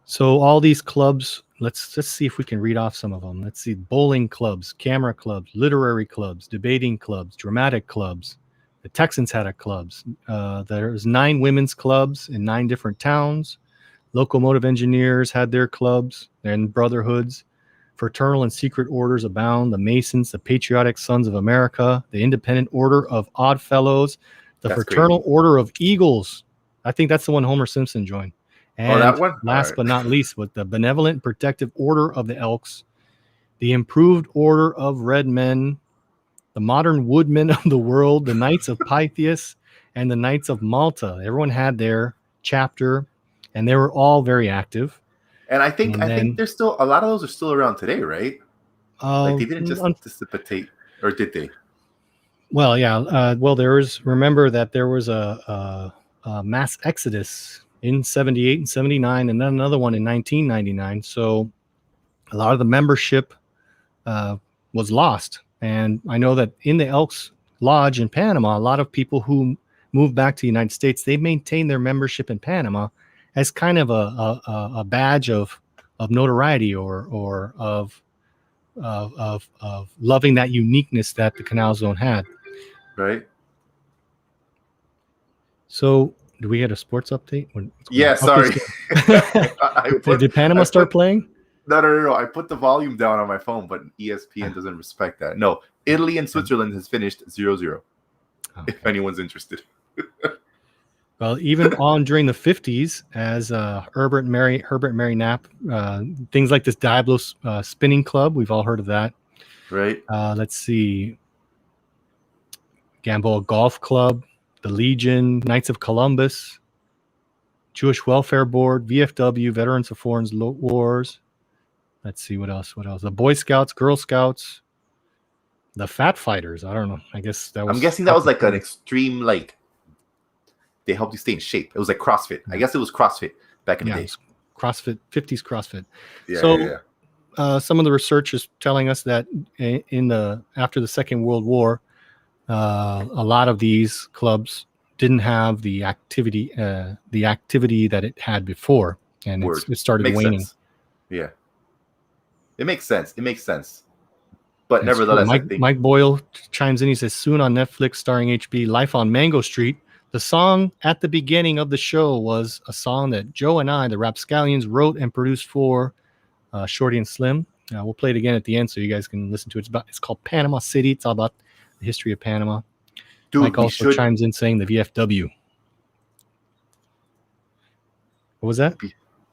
so all these clubs. Let's see if we can read off some of them. Let's see: bowling clubs, camera clubs, literary clubs, debating clubs, dramatic clubs. The Texans had a clubs. There's 9 women's clubs in 9 different towns. Locomotive engineers had their clubs and brotherhoods. Fraternal and secret orders abound. The Masons, the Patriotic Sons of America, the Independent Order of Odd Fellows, the Fraternal Order of Eagles. I think that's the one Homer Simpson joined. And that one? Last but not least, with the Benevolent Protective Order of the Elks, the Improved Order of Red Men, the Modern Woodmen of the World, the Knights of Pythias, and the Knights of Malta. Everyone had their chapter, and they were all very active. And I think there's still a lot of those are still around today, right? Like they didn't just dissipate, or did they? Well, yeah. Remember that there was a mass exodus in 78 and 79, and then another one in 1999. So a lot of the membership was lost. And I know that in the Elks Lodge in Panama, a lot of people who moved back to the United States, they maintain their membership in Panama as kind of a badge of notoriety or of loving that uniqueness that the Canal Zone had. Right. So, do we get a sports update? Yeah, sorry. Did Panama start playing? No. I put the volume down on my phone, but ESPN doesn't respect that. No, Italy and Switzerland has finished 0-0. Okay. If anyone's interested. Well, even on during the 50s, as Herbert and Mary Knapp, things like this Diablo Spinning Club, we've all heard of that. Right. Let's see. Gamboa Golf Club, the Legion, Knights of Columbus, Jewish Welfare Board, VFW, Veterans of Foreign Wars. Let's see what else. The Boy Scouts, Girl Scouts, the Fat Fighters. I don't know. I guess that was. I'm guessing that was like an extreme, like they helped you stay in shape. It was like CrossFit. I guess it was CrossFit back in the day. CrossFit, 50s CrossFit. Yeah. So some of the research is telling us that after the Second World War, a lot of these clubs didn't have the activity that it had before, and it started waning. Sense. Yeah, it makes sense. But that's nevertheless, cool. Mike Boyle chimes in. He says, soon on Netflix, starring HB, Life on Mango Street. The song at the beginning of the show was a song that Joe and I, the RapScallions, wrote and produced for Shorty and Slim. We'll play it again at the end so you guys can listen to it. It's called Panama City. It's all about the history of Panama. Dude, Mike also chimes in saying the VFW. What was that?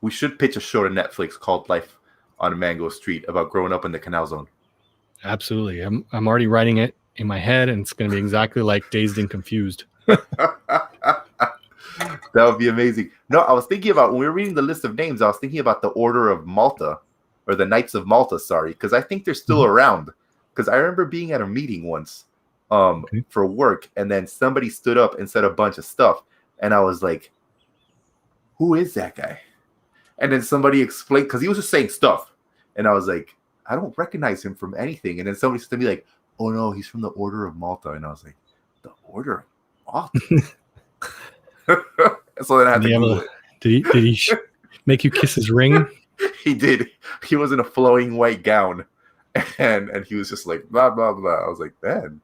We should pitch a show to Netflix called Life on Mango Street about growing up in the Canal Zone. Absolutely. I'm already writing it in my head, and it's going to be exactly like Dazed and Confused. That would be amazing. No, I was thinking about, when we were reading the list of names, I was thinking about the Order of Malta, or the Knights of Malta, sorry, because I think they're still around. Because I remember being at a meeting once for work, and then somebody stood up and said a bunch of stuff, and I was like, who is that guy? And then somebody explained, because he was just saying stuff, and I was like, I don't recognize him from anything. And then somebody said to me like, oh no, he's from the Order of Malta. And I was like, the Order of Malta? So then I had to Google it. Did he make you kiss his ring? He did. He was in a flowing white gown, and he was just like blah blah blah. I was like, man,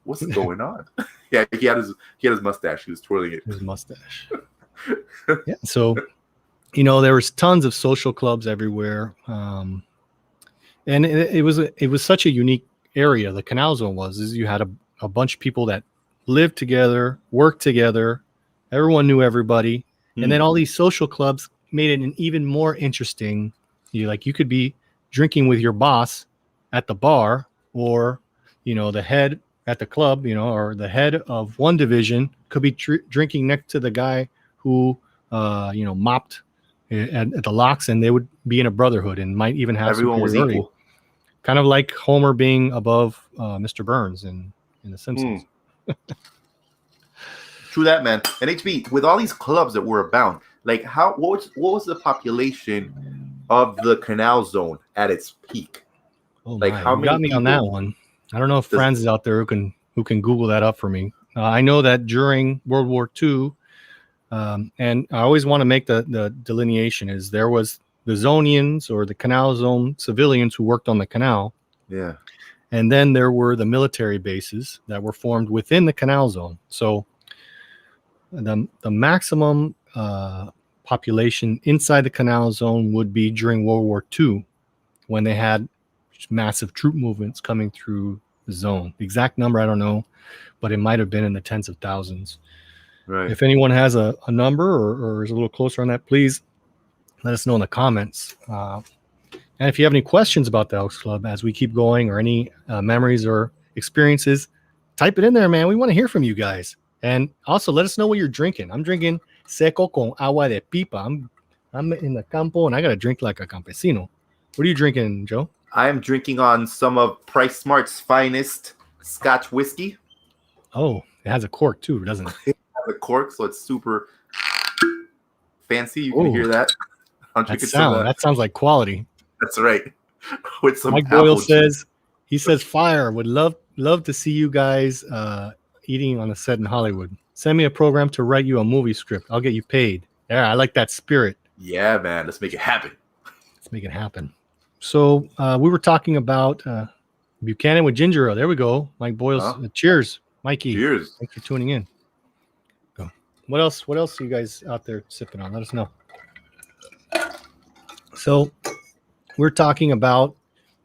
what's going on? Yeah, he had his mustache. He was twirling it. His mustache. Yeah. So, there was tons of social clubs everywhere, and it was such a unique area. The Canal Zone is you had a bunch of people that lived together, worked together. Everyone knew everybody. And then all these social clubs made it an even more interesting. You could be drinking with your boss at the bar, or, the head at the club, or the head of one division could be drinking next to the guy who, mopped at the locks, and they would be in a brotherhood and might even have everyone was equal. Kind of like Homer being above Mr. Burns in The Simpsons. True that, man. And HB, with all these clubs that were abound, like what was the population of the Canal Zone at its peak? Oh, like how many? Got me on that one. I don't know if Franz is out there who can Google that up for me. I know that during World War II, and I always want to make the delineation is there was the Zonians or the Canal Zone civilians who worked on the canal. Yeah. And then there were the military bases that were formed within the Canal Zone. So the maximum population inside the Canal Zone would be during World War II, when they had massive troop movements coming through the zone. The exact number, I don't know, but it might have been in the tens of thousands. Right. If anyone has a number or is a little closer on that, please let us know in the comments. And if you have any questions about the Elks Club as we keep going, or any memories or experiences, type it in there, man. We want to hear from you guys. And also let us know what you're drinking. I'm drinking seco con agua de pipa. I'm in the campo, and I got to drink like a campesino. What are you drinking, Joe? I am drinking on some of Price Smart's finest Scotch whiskey. Oh, it has a cork too, doesn't it? It has a cork, so it's super fancy. You can hear that. I'm drinking some of that. That sounds like quality. That's right. With some Mike apple Boyle juice. says, fire. Would love to see you guys eating on a set in Hollywood. Send me a program to write you a movie script. I'll get you paid. Yeah, I like that spirit. Yeah, man. Let's make it happen. Let's make it happen. So we were talking about Buchanan with ginger ale. There we go. Mike Boyle's. Cheers, Mikey. Cheers. Thanks for tuning in. Go. What else are you guys out there sipping on? Let us know. So we're talking about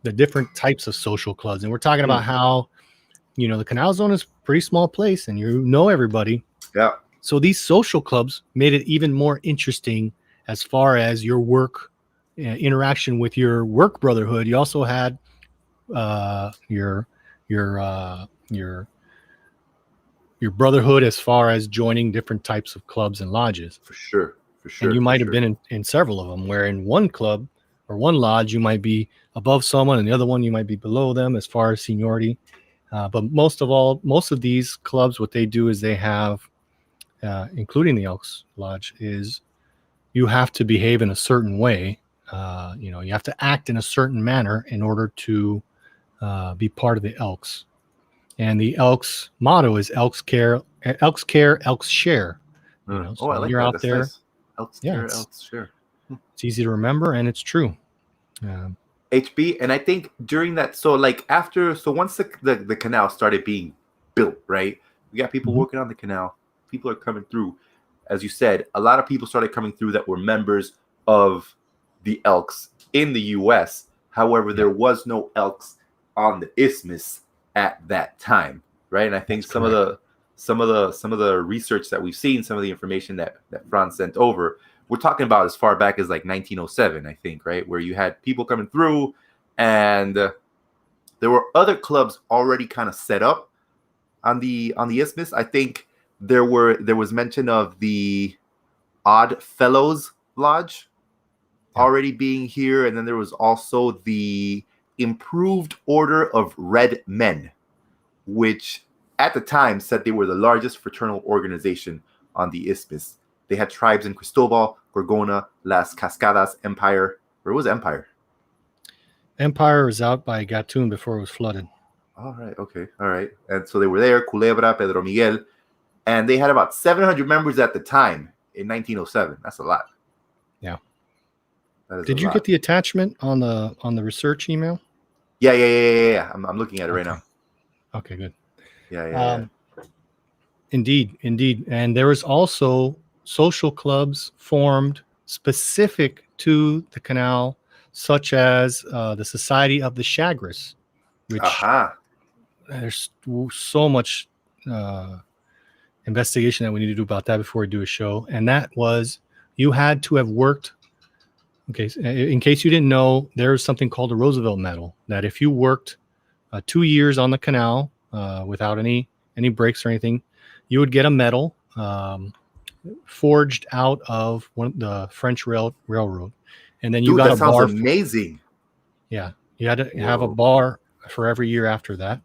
the different types of social clubs, and we're talking about how, the Canal Zone is a pretty small place and you know everybody. Yeah. So these social clubs made it even more interesting as far as your work interaction with your work brotherhood. You also had your brotherhood as far as joining different types of clubs and lodges. For sure. And you might have been in several of them, where in one club or one lodge you might be above someone and the other one you might be below them as far as seniority. But most of these clubs, what they do is they have, including the Elks Lodge, is you have to behave in a certain way. You have to act in a certain manner in order to be part of the Elks. And the Elks motto is Elks Care, Elks Share. So I like you're that. out That's there. Nice. Elks Care, Elks Share. It's easy to remember, and it's true. HB, and I think during that, once the canal started being built, right? We got people working on the canal. People are coming through. As you said, a lot of people started coming through that were members of the Elks in the U.S. However, there was no Elks on the Isthmus at that time, right? And I think some of the research that we've seen, some of the information that Franz sent over, we're talking about as far back as like 1907, I think, right? Where you had people coming through, and there were other clubs already kind of set up on the Isthmus. I think there was mention of the Odd Fellows Lodge already being here, and then there was also the Improved Order of Red Men, which at the time said they were the largest fraternal organization on the Isthmus. They had tribes in Cristobal, Gorgona, Las Cascadas, Empire. Where was Empire? Empire was out by Gatun before it was flooded. All right. Okay. All right. And so they were there, Culebra, Pedro Miguel, and they had about 700 members at the time in 1907. That's a lot. Yeah. Did you get the attachment on the research email? Yeah. I'm looking at it right now. Okay, good. Yeah. Indeed. And there was also social clubs formed specific to the canal, such as the Society of the Chagres, which there's so much investigation that we need to do about that before we do a show. And that was, you had to have worked. Okay, in case you didn't know, there's something called a Roosevelt Medal, that if you worked 2 years on the canal without any breaks or anything, you would get a medal forged out of the French railroad. And then you got a bar. That sounds amazing. Yeah, you had to have a bar for every year after that.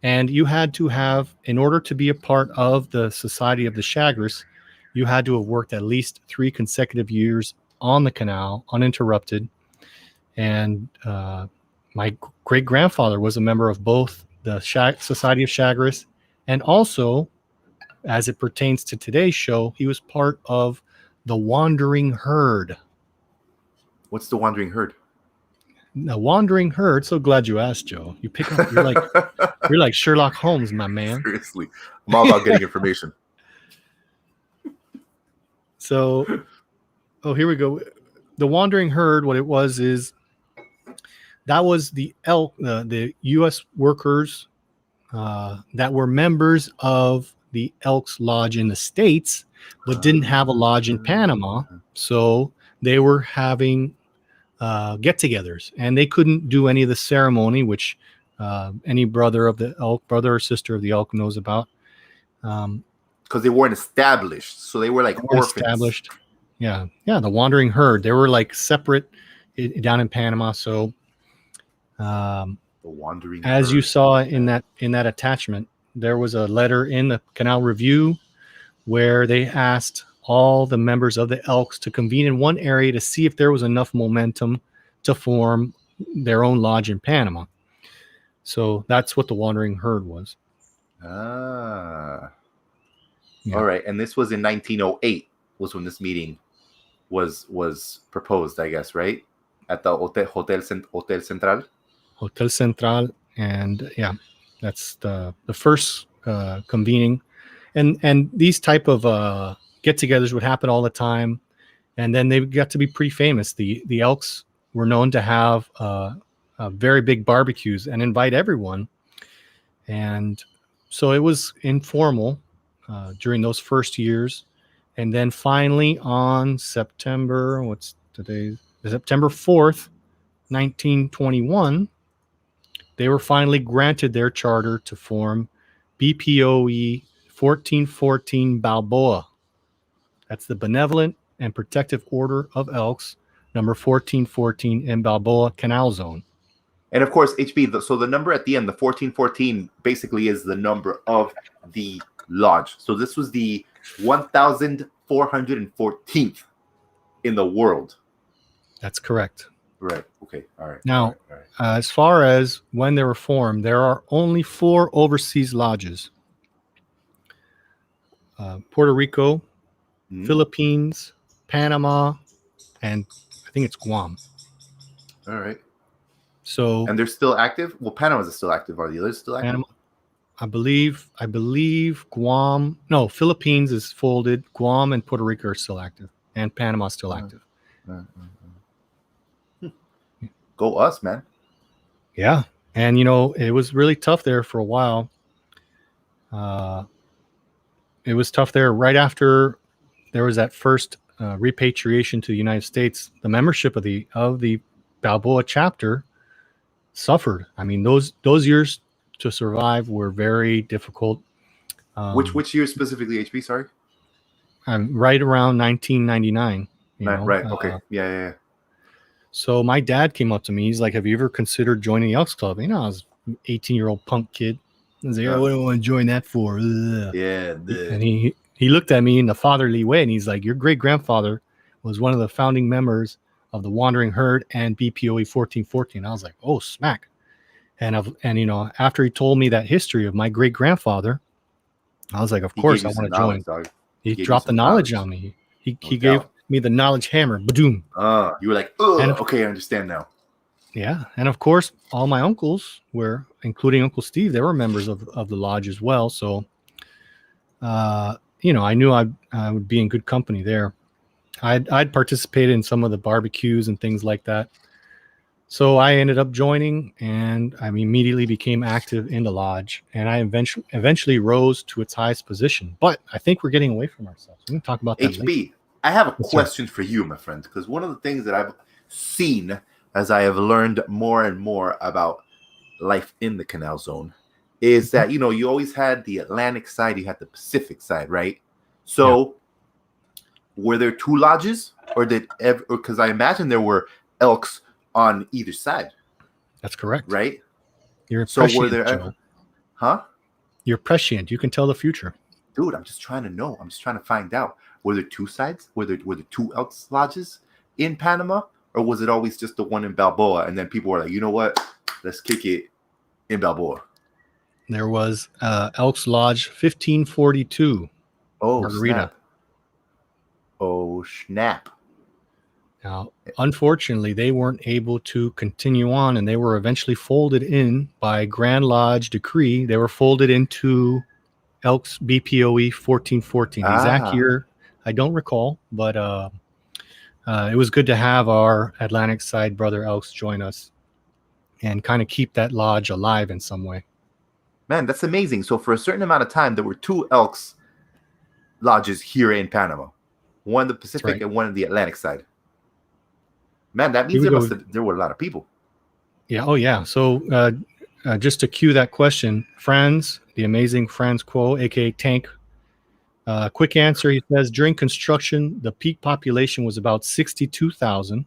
And you had to have, in order to be a part of the Society of the Chagres, you had to have worked at least 3 consecutive years on the canal, uninterrupted. And my great-grandfather was a member of both the Society of Chagres, and also, as it pertains to today's show, he was part of the Wandering Herd. What's the Wandering Herd? The Wandering Herd. So glad you asked, Joe. You pick up. You're like Sherlock Holmes, my man. Seriously, I'm all about getting information. So, here we go. The Wandering Herd. What it was is that was the U.S. workers that were members of the Elks Lodge in the States, but didn't have a lodge in Panama. So they were having get-togethers, and they couldn't do any of the ceremony, which any brother of the elk, brother or sister of the elk knows about. Because they weren't established, so they were like orphans. Established. Yeah. The Wandering Herd. They were like separate down in Panama. So, the Wandering as Herd. you saw in that attachment, there was a letter in the Canal Review where they asked all the members of the Elks to convene in one area to see if there was enough momentum to form their own lodge in Panama. So that's what the Wandering Herd was. Yeah. Yeah. All right. And this was in 1908 was when this meeting was proposed, I guess, right? At the Hotel Central. Hotel Central. And yeah, that's the first convening. And these type of get-togethers would happen all the time. And then they got to be pretty famous. The Elks were known to have very big barbecues and invite everyone. And so it was informal during those first years. And then finally on September 4th, 1921, they were finally granted their charter to form BPOE 1414 Balboa. That's the Benevolent and Protective Order of Elks, number 1414 in Balboa Canal Zone. And of course, HB, so the number at the end, the 1414, basically is the number of the lodge. So this was the 1,414th in the world. That's correct. Right. Okay. All right. Now, all right. As far as when they were formed, there are only 4 overseas lodges. Puerto Rico, Philippines, Panama, and I think it's Guam. All right. So, and they're still active? Well, Panama's still active. Are the others still active? Panama, I believe Guam. No, Philippines is folded. Guam and Puerto Rico are still active, and Panama is still active. Go us, man. Yeah, and it was really tough there for a while. It was tough there right after there was that first repatriation to the United States. The membership of the Balboa chapter suffered. I mean, those years to survive were very difficult. Which year specifically, HB? Sorry. Right around 1999. Right. Okay. Yeah. So my dad came up to me. He's like, "Have you ever considered joining the Elks Club?" I was an 18-year-old punk kid. I was like, "Oh, what do I want to join that for?" Ugh. Yeah. And he looked at me in a fatherly way, and he's like, "Your great-grandfather was one of the founding members of the Wandering Herd and BPOE 1414." I was like, "Oh, smack." And after he told me that history of my great-grandfather, I was like, "Of course I want to join." He dropped the knowledge on me. He gave me the knowledge hammer. Badoom. You were like, "Oh, okay, I understand now." Yeah, and of course, all my uncles were, including Uncle Steve, they were members of the lodge as well. So, I knew I would be in good company there. I'd participated in some of the barbecues and things like that. So I ended up joining, and I immediately became active in the lodge, and I eventually rose to its highest position. But I think we're getting away from ourselves. We can talk about that HB, later. I have a question for you, my friend, because one of the things that I've seen as I have learned more and more about life in the Canal Zone is that, you always had the Atlantic side, you had the Pacific side, right? So were there 2 lodges, or because I imagine there were Elks on either side? That's correct. Right? You're prescient, were there Joe. Huh? You're prescient. You can tell the future. Dude, I'm just trying to know. I'm just trying to find out. Were there 2 sides? Were there 2 Elks lodges in Panama? Or was it always just the one in Balboa? And then people were like, you know what? Let's kick it in Balboa. There was Elks Lodge 1542. Oh, Margarita. Snap. Oh, snap. Now, unfortunately, they weren't able to continue on, and they were eventually folded in by Grand Lodge decree. They were folded into Elks BPOE 1414. The exact year, I don't recall, but it was good to have our Atlantic side brother Elks join us and kind of keep that lodge alive in some way. Man, that's amazing. So for a certain amount of time, there were 2 Elks lodges here in Panama. One in the Pacific and one in the Atlantic side. Man, that means there were a lot of people. Yeah. Oh, yeah. So just to cue that question, Franz, the amazing Franz Quo, a.k.a. Tank, quick answer. He says, during construction, the peak population was about 62,000.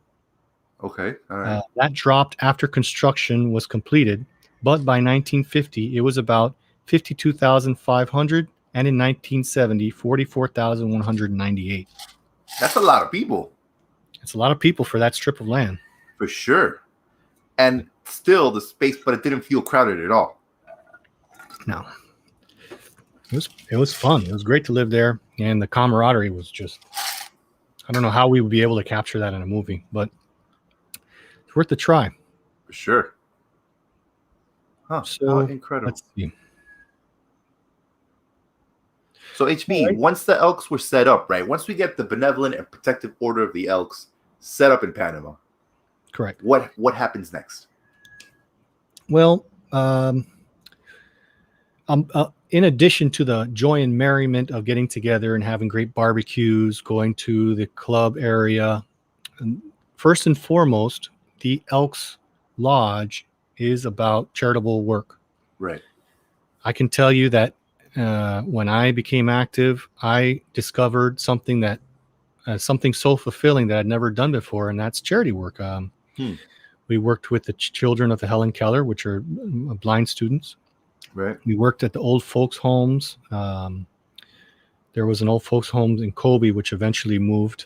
Okay. All right. That dropped after construction was completed. But by 1950, it was about 52,500. And in 1970, 44,198. That's a lot of people. It's a lot of people for that strip of land. For sure. And still the space, but it didn't feel crowded at all. No. It was fun. It was great to live there. And the camaraderie was just, I don't know how we would be able to capture that in a movie, but it's worth a try. For sure. Huh. So incredible. Let's see. So HB, right. Once the Elks were set up, right? Once we get the Benevolent and Protective Order of the Elks set up in Panama, Correct. What happens next? Well, in addition to the joy and merriment of getting together and having great barbecues, going to the club area, first and foremost, the Elks Lodge is about charitable work. Right. I can tell you that when I became active, I discovered something that something so fulfilling that I'd never done before, and that's charity work. We worked with the children of the Helen Keller, which are blind students. Right. We worked at the old folks' homes. There was an old folks' home in Kobe, which eventually moved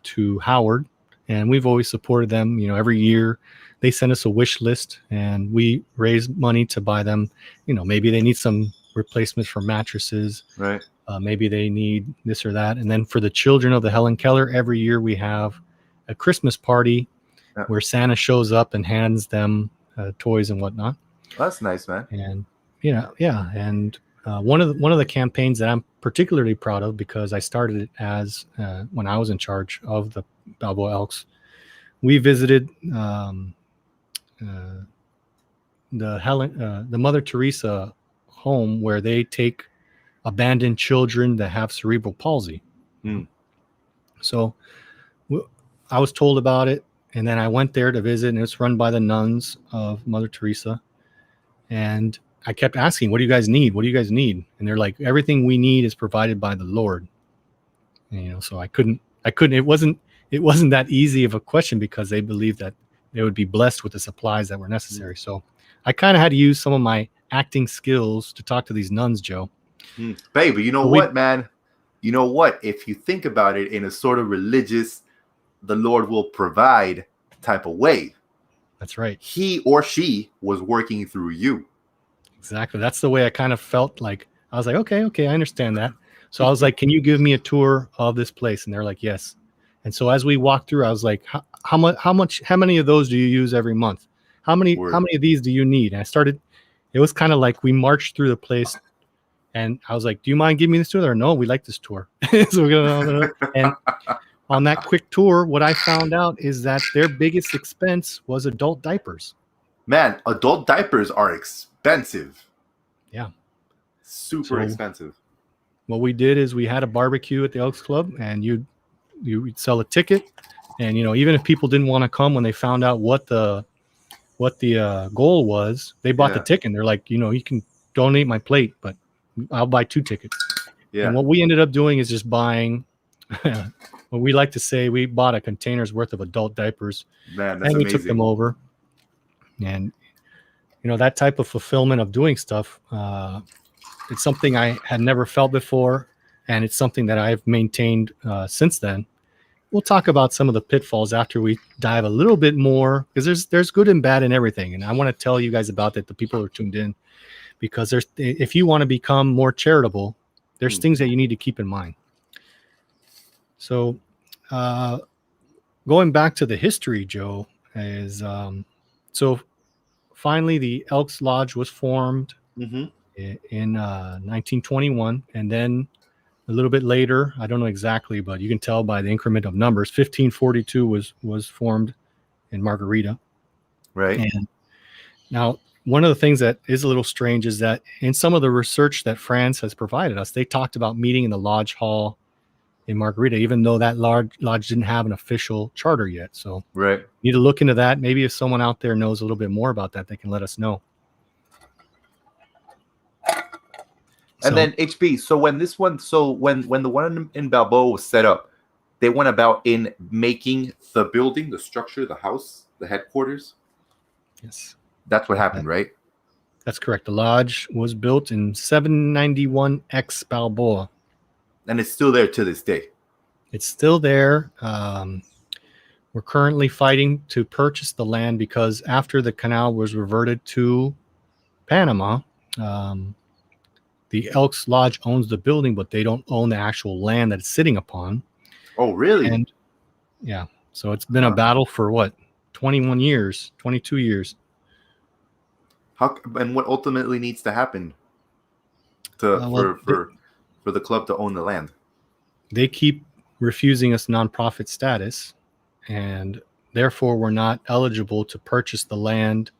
to Howard, and we've always supported them. You know, every year they send us a wish list, and we raise money to buy them. You know, maybe they need some replacements for mattresses. Right. Maybe they need this or that. And then for the children of the Helen Keller, every year we have a Christmas party where Santa shows up and hands them toys and whatnot. That's nice, man. And yeah. And one of the campaigns that I'm particularly proud of, because I started it as when I was in charge of the Balboa Elks, we visited the Mother Teresa home where they take abandoned children that have cerebral palsy. So I was told about it, and then I went there to visit, and it's run by the nuns of Mother Teresa. And I kept asking, what do you guys need? What do you guys need? And they're like, everything we need is provided by the Lord. And, you know, so I couldn't, it wasn't that easy of a question, because they believed that they would be blessed with the supplies that were necessary. So I kind of had to use some of my acting skills to talk to these nuns, Joe. Baby, you know what, man? You know what? If you think about it in a sort of religious, the Lord will provide type of way. That's right. He or she was working through you. Exactly. That's the way I kind of felt. Like, I was like, okay, I understand that. So I was like, can you give me a tour of this place? And they're like, yes. And so as we walked through, I was like, how many of those do you use every month? How many of these do you need? And it was kind of like we marched through the place, and I was like, do you mind giving me this tour? Or no, we like this tour. So we're going to, and on that quick tour, what I found out is that their biggest expense was adult diapers. Man, adult diapers are expensive. Yeah. Super expensive. What we did is we had a barbecue at the Elks Club, and you'd sell a ticket. And, you know, even if people didn't want to come, when they found out what the goal was, they bought the ticket. And they're like, you know, you can donate my plate, but I'll buy 2 tickets. Yeah. And what we ended up doing is just buying, what we like to say, we bought a container's worth of adult diapers. Man, that's and we amazing. took them over. And, you know, that type of fulfillment of doing stuff, it's something I had never felt before. And it's something that I've maintained since then. We'll talk about some of the pitfalls after we dive a little bit more, because there's good and bad in everything. And I want to tell you guys about that, the people who are tuned in, because if you want to become more charitable, there's things that you need to keep in mind. So going back to the history, Joe, is so finally the Elks Lodge was formed in 1921, and then a little bit later, I don't know exactly, but you can tell by the increment of numbers, 1542 was formed in Margarita. Right. And now, one of the things that is a little strange is that in some of the research that France has provided us, they talked about meeting in the Lodge Hall in Margarita, even though that lodge didn't have an official charter yet. So right. You need to look into that. Maybe if someone out there knows a little bit more about that, they can let us know. And then HB, so when the one in Balboa was set up, they went about in making the building, the structure, the house, the headquarters. Yes. That's what happened, right? That's correct. The lodge was built in 791 ex Balboa. And it's still there to this day. It's still there. We're currently fighting to purchase the land because after the canal was reverted to Panama, the Elks Lodge owns the building, but they don't own the actual land that it's sitting upon. Oh, really? And yeah, so it's been a battle for what, 21 years, 22 years. And what ultimately needs to happen for the club to own the land? They keep refusing us nonprofit status, and therefore we're not eligible to purchase the land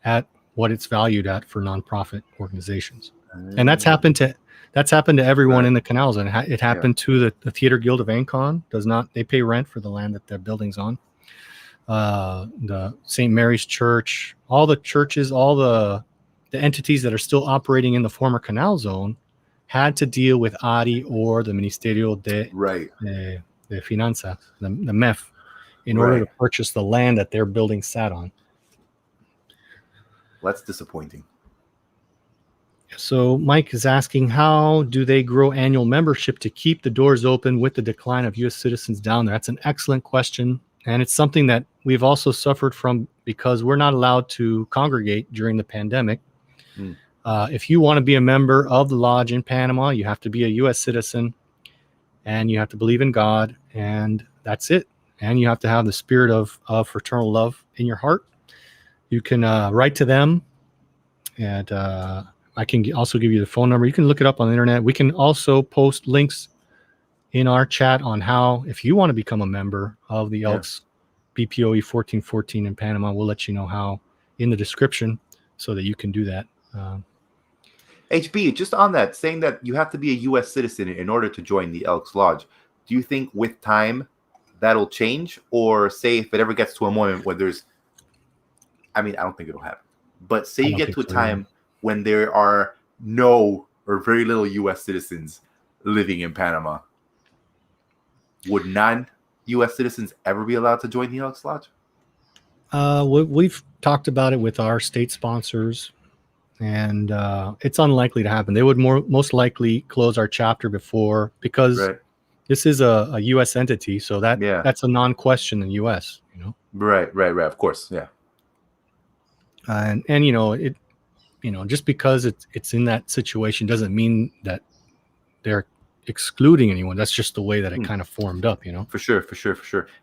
at what it's valued at for nonprofit organizations. And that's happened to everyone in the canal zone. It happened to the Theater Guild of Ancon. They pay rent for the land that their building's on. The St. Mary's Church, all the churches, all the entities that are still operating in the former canal zone had to deal with ADI or the Ministerio de Finanzas, the MEF, in order to purchase the land that their building sat on. Well, that's disappointing. So Mike is asking, how do they grow annual membership to keep the doors open with the decline of U.S. citizens down there? That's an excellent question. And it's something that we've also suffered from because we're not allowed to congregate during the pandemic. If you want to be a member of the lodge in Panama, you have to be a U.S. citizen and you have to believe in God, and that's it. And you have to have the spirit of fraternal love in your heart. You can write to them, and I can also give you the phone number. You can look it up on the internet. We can also post links in our chat on how, if you want to become a member of the Elks BPOE 1414 in Panama, we'll let you know how in the description so that you can do that. HB, just on that, saying that you have to be a U.S. citizen in order to join the Elks Lodge, do you think with time that'll change? Or say if it ever gets to a moment where there's, I mean, I don't think it'll happen, but say you get to a time when there are no or very little U.S. citizens living in Panama, would non-U.S. citizens ever be allowed to join the Elks Lodge? We've talked about it with our state sponsors, and it's unlikely to happen. They would most likely close our chapter before, because this is a U.S. entity, so that's a non-question in the U.S. You know. Right. Of course, yeah. And just because it's in that situation doesn't mean that they're excluding anyone. That's just the way that it kind of formed up, you know. For sure.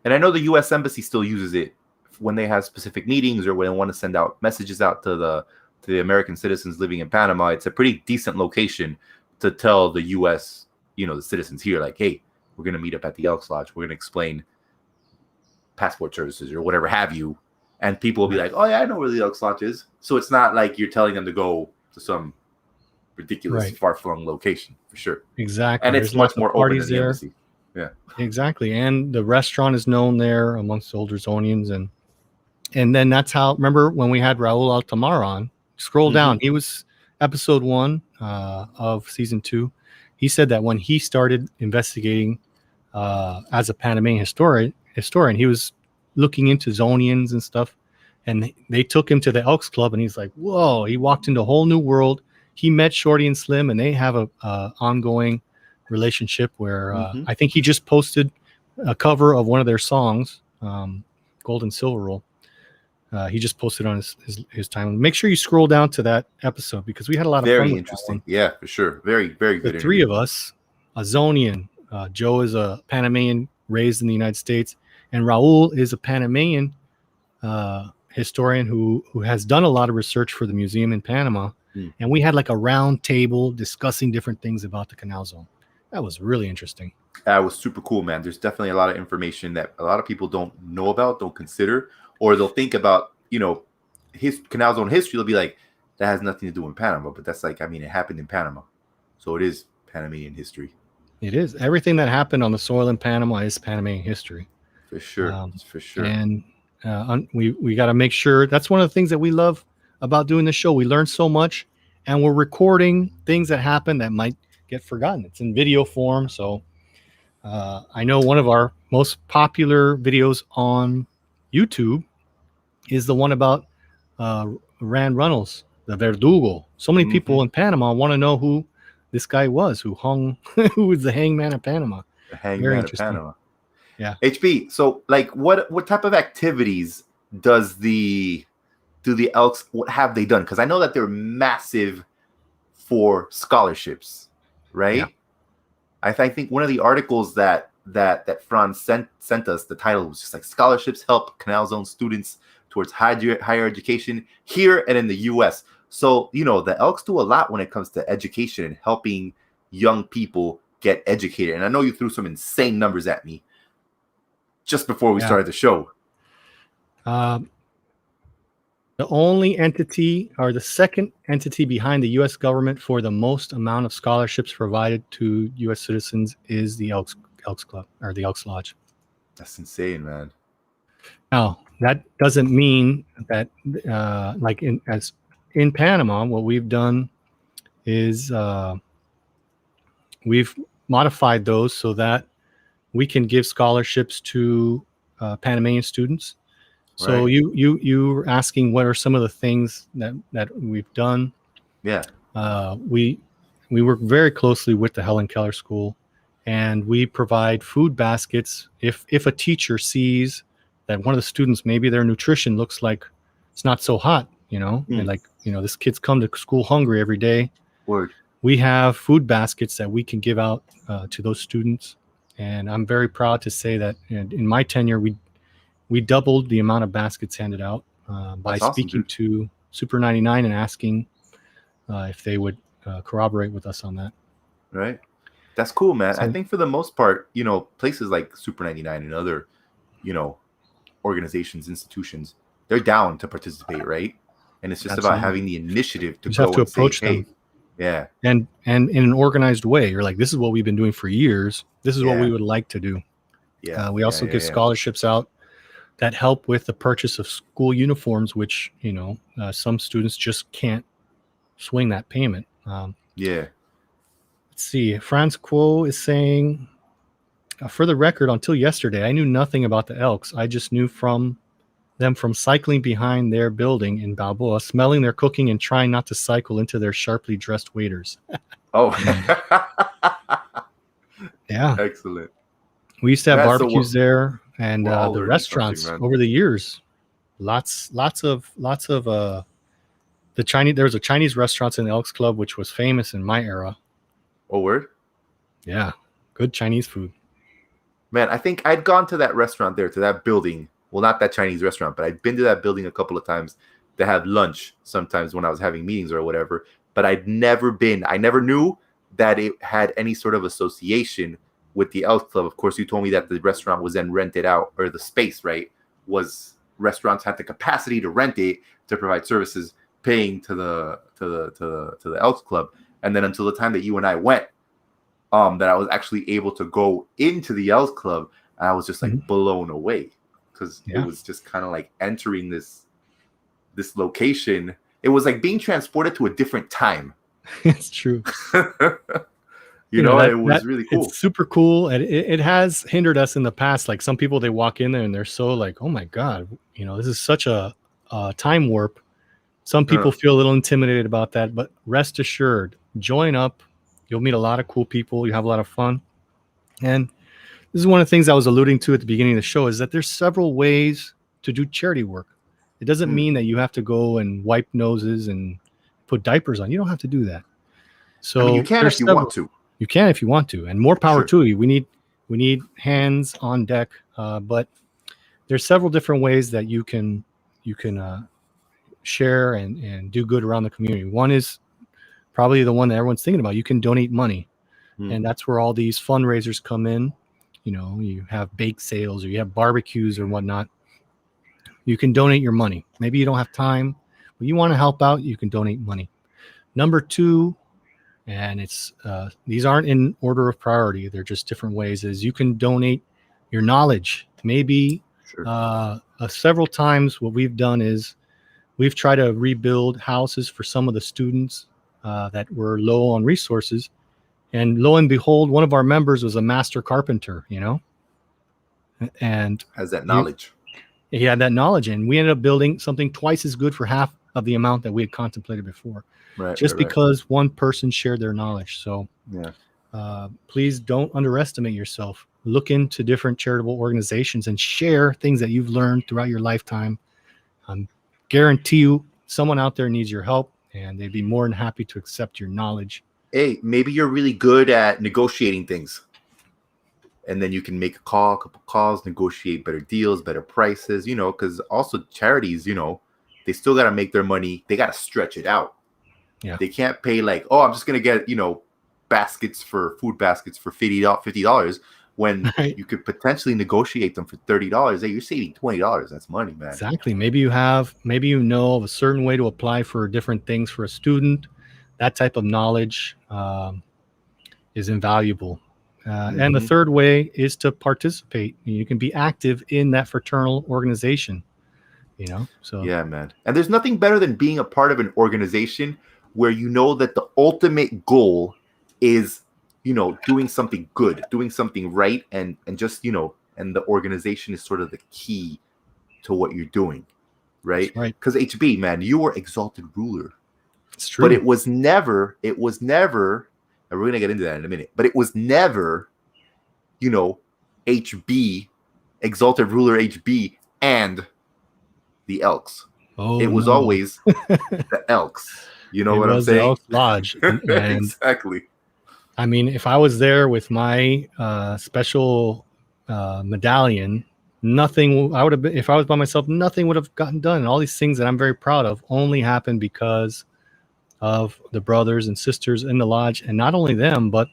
And I know the U.S. Embassy still uses it when they have specific meetings or when they want to send out messages out to the American citizens living in Panama. It's a pretty decent location to tell the U.S., the citizens here, like, hey, we're going to meet up at the Elks Lodge. We're going to explain passport services or whatever have you. And people will be like, oh, yeah, I know where the Elks Lodge is. So it's not like you're telling them to go to some ridiculous far-flung location, for sure. Exactly. And it's much more open than the embassy. Yeah. Exactly. And the restaurant is known there amongst the older Zonians. And then that's how, remember when we had Raul Altamar on, scroll down. He was episode 1 of season 2. He said that when he started investigating as a Panamanian historian, he was looking into Zonians and stuff, and they took him to the Elks Club, and he's like, whoa, he walked into a whole new world. He met Shorty and Slim, and they have a ongoing relationship where I think he just posted a cover of one of their songs, Gold and Silver Roll. He just posted on his timeline. Make sure you scroll down to that episode because we had a lot of fun. Very interesting. Yeah, for sure. Very, very good. The three of us, a Zonian, Joe is a Panamanian raised in the United States, and Raul is a Panamanian historian who has done a lot of research for the museum in Panama. And we had like a round table discussing different things about the canal zone. That was really interesting. That was super cool, man. There's definitely a lot of information that a lot of people don't know about, don't consider, or they'll think about, his canal zone history. They'll be like, that has nothing to do in Panama. But that's like, it happened in Panama. So it is Panamanian history. It is. Everything that happened on the soil in Panama is Panamanian history. For sure. For sure. And we got to make sure. That's one of the things that we love about doing the show. We learn so much, and we're recording things that happen that might get forgotten. It's in video form. So I know one of our most popular videos on YouTube is the one about Rand Runnels the Verdugo. So many people Mhm. in Panama want to know who this guy was, who was the hangman of Panama. The Very hangman of interesting. Panama. Yeah. HB. So, like, what type of activities do the Elks, what have they done? Because I know that they're massive for scholarships, right? Yeah. I think one of the articles that Franz sent us, the title was just like scholarships help Canal Zone students towards higher education here and in the U.S. So, you know, the Elks do a lot when it comes to education and helping young people get educated. And I know you threw some insane numbers at me just before we started the show. The only entity, or the second entity behind the U.S. government for the most amount of scholarships provided to U.S. citizens, is the Elks Club, or the Elks Lodge. That's insane, man. Now, that doesn't mean that, like in Panama, what we've done is we've modified those so that we can give scholarships to Panamanian students. So Right. you were asking what are some of the things that we've done. Yeah. We work very closely with the Helen Keller School, and we provide food baskets. If a teacher sees that one of the students, maybe their nutrition looks like it's not so hot, and like, this kid's come to school hungry every day. Word. We have food baskets that we can give out to those students. And I'm very proud to say that in my tenure, we doubled the amount of baskets handed out by speaking to Super 99 and asking if they would corroborate with us on that. Right. That's cool, man. So, I think for the most part, places like Super 99 and other, organizations, institutions, they're down to participate, right? And it's just about having the initiative to go have to and approach say, them. hey, yeah. And in an organized way. You're like, this is what we've been doing for years. This is what we would like to do. Yeah. We also give scholarships out that help with the purchase of school uniforms, which, some students just can't swing that payment. Yeah. Let's see. Franz Quo is saying, for the record, until yesterday, I knew nothing about the Elks. I just knew from cycling behind their building in Balboa, smelling their cooking and trying not to cycle into their sharply dressed waiters. Oh, yeah. Excellent. We used to have barbecues there, and the restaurants over the years, lots of the Chinese. There was a Chinese restaurant in the Elks Club, which was famous in my era. Oh, word? Yeah, good Chinese food. Man, I think I'd gone to that restaurant there, to that building. Well, not that Chinese restaurant, but I'd been to that building a couple of times to have lunch sometimes when I was having meetings or whatever. But I never knew that it had any sort of association with the Elks Club. Of course, you told me that the restaurant was then rented out, or the space, right? Restaurants had the capacity to rent it to provide services, paying to the Elks Club. And then until the time that you and I went, that I was actually able to go into the Elks Club, and I was just like blown away, because it was just kind of like entering this location. It was like being transported to a different time. It's true. It was really cool. It's super cool. And it has hindered us in the past. Like, some people, they walk in there and they're so like, oh my God, this is such a time warp. Some people feel a little intimidated about that, but rest assured, join up. You'll meet a lot of cool people. You have a lot of fun. And this is one of the things I was alluding to at the beginning of the show, is that there's several ways to do charity work. It doesn't mean that you have to go and wipe noses and put diapers on. You don't have to do that. So you can if you want to. You can if you want to, and more power to you. We need hands on deck. But there's several different ways that you can share and do good around the community. One is probably the one that everyone's thinking about. You can donate money, and that's where all these fundraisers come in. You have bake sales, or you have barbecues or whatnot. You can donate your money. Maybe you don't have time, but you want to help out, you can donate money. Number two, and it's these aren't in order of priority, they're just different ways, is you can donate your knowledge. Maybe several times what we've done is we've tried to rebuild houses for some of the students that were low on resources. And lo and behold, one of our members was a master carpenter, and has that knowledge. He had that knowledge, and we ended up building something twice as good for half of the amount that we had contemplated before, Right. just right, because one person shared their knowledge. So right. Yeah. please don't underestimate yourself. Look into different charitable organizations and share things that you've learned throughout your lifetime. Guarantee you someone out there needs your help, and they'd be more than happy to accept your knowledge. Hey, maybe you're really good at negotiating things. And then you can make a couple calls, negotiate better deals, better prices, because also charities, they still got to make their money. They got to stretch it out. Yeah. They can't pay like, oh, I'm just going to get, food baskets for $50 when Right. you could potentially negotiate them for $30. Hey, you're saving $20. That's money, man. Exactly. Maybe you know of a certain way to apply for different things for a student. That type of knowledge is invaluable. And the third way is to participate. You can be active in that fraternal organization, so. Yeah, man. And there's nothing better than being a part of an organization where you know that the ultimate goal is, doing something good, doing something right. And just, and the organization is sort of the key to what you're doing. Right. That's right. Because HB, man, you were exalted ruler. It's true. But it was never, and we're going to get into that in a minute, but it was never, HB, exalted ruler HB, and the Elks. It was always the Elks. You know what I'm saying? The Elks Lodge. And exactly. I mean, if I was there with my special medallion, if I was by myself, nothing would have gotten done. And all these things that I'm very proud of only happened because of the brothers and sisters in the lodge. And not only them, but,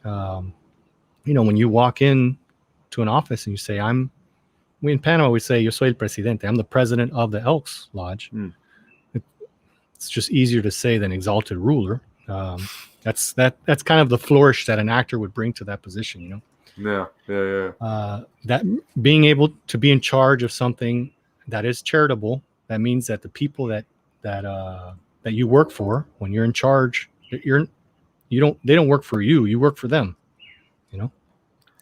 when you walk in to an office and you say, in Panama, we say, yo soy el presidente. I'm the president of the Elks Lodge. It's just easier to say than exalted ruler. That's kind of the flourish that an actor would bring to that position, Yeah. That being able to be in charge of something that is charitable, that means that the people that you work for, when you're in charge, they don't work for you. You work for them.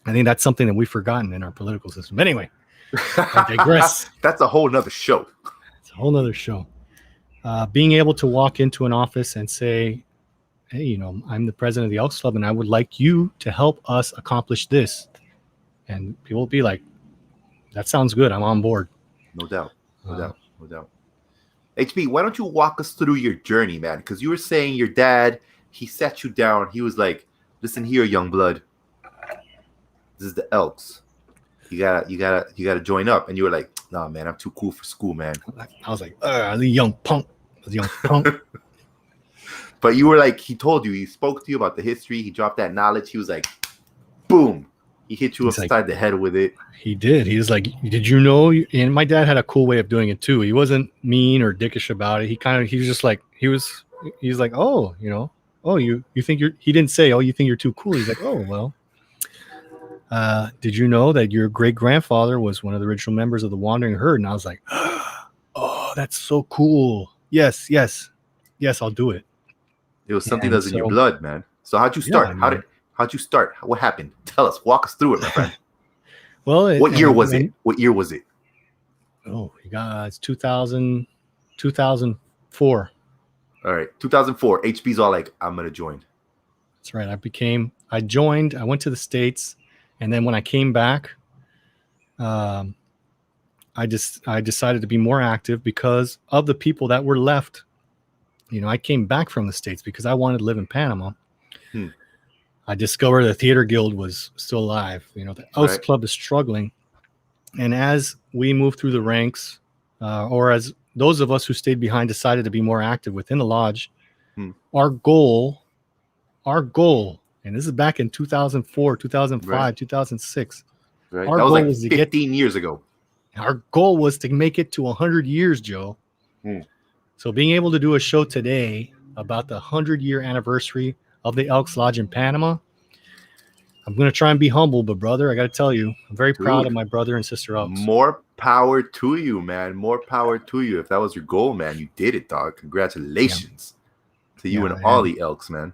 I think that's something that we've forgotten in our political system. Anyway, I digress. That's a whole nother show. It's a whole nother show. Being able to walk into an office and say, hey, I'm the president of the Elks Club, and I would like you to help us accomplish this. And people will be like, that sounds good. I'm on board. No doubt. HB, why don't you walk us through your journey, man? Because you were saying your dad, he sat you down. He was like, listen here, young blood. This is the Elks. You gotta join up. And you were like, nah, man, I'm too cool for school, man. I was like, the young punk. But you were like, he spoke to you about the history. He dropped that knowledge. He was like, boom. He hit you upside the head with it. He did. He was like, did you know? And my dad had a cool way of doing it too. He wasn't mean or dickish about it. He was just like, he was like, oh, you think he didn't say, oh, you think you're too cool. He's like, oh, well, did you know that your great grandfather was one of the original members of the Wandering Herd? And I was like, oh, that's so cool. Yes, I'll do it. It was something that's in your blood, man. So how'd you start? Yeah, how'd you start? What happened? Tell us. Walk us through it, my friend. Well, what year was it? Oh, it's 2004. All right, 2004. HB's all like, I'm gonna join. That's right. I joined. I went to the States, and then when I came back, I decided to be more active because of the people that were left. I came back from the States because I wanted to live in Panama. I discovered the Theater Guild was still alive. The Elks Club is struggling. And as we moved through the ranks, or as those of us who stayed behind decided to be more active within the lodge, our goal, and this is back in 2004, 2005, 2006. Right. Our that was goal like was to 15 years ago. Our goal was to make it to 100 years, Joe. So being able to do a show today about the 100-year anniversary of the Elks Lodge in Panama, I'm going to try and be humble, but brother, I got to tell you, I'm very proud of my brother and sister Elks. More power to you, man. More power to you. If that was your goal, man, you did it, dog. Congratulations to you and all the Elks, man.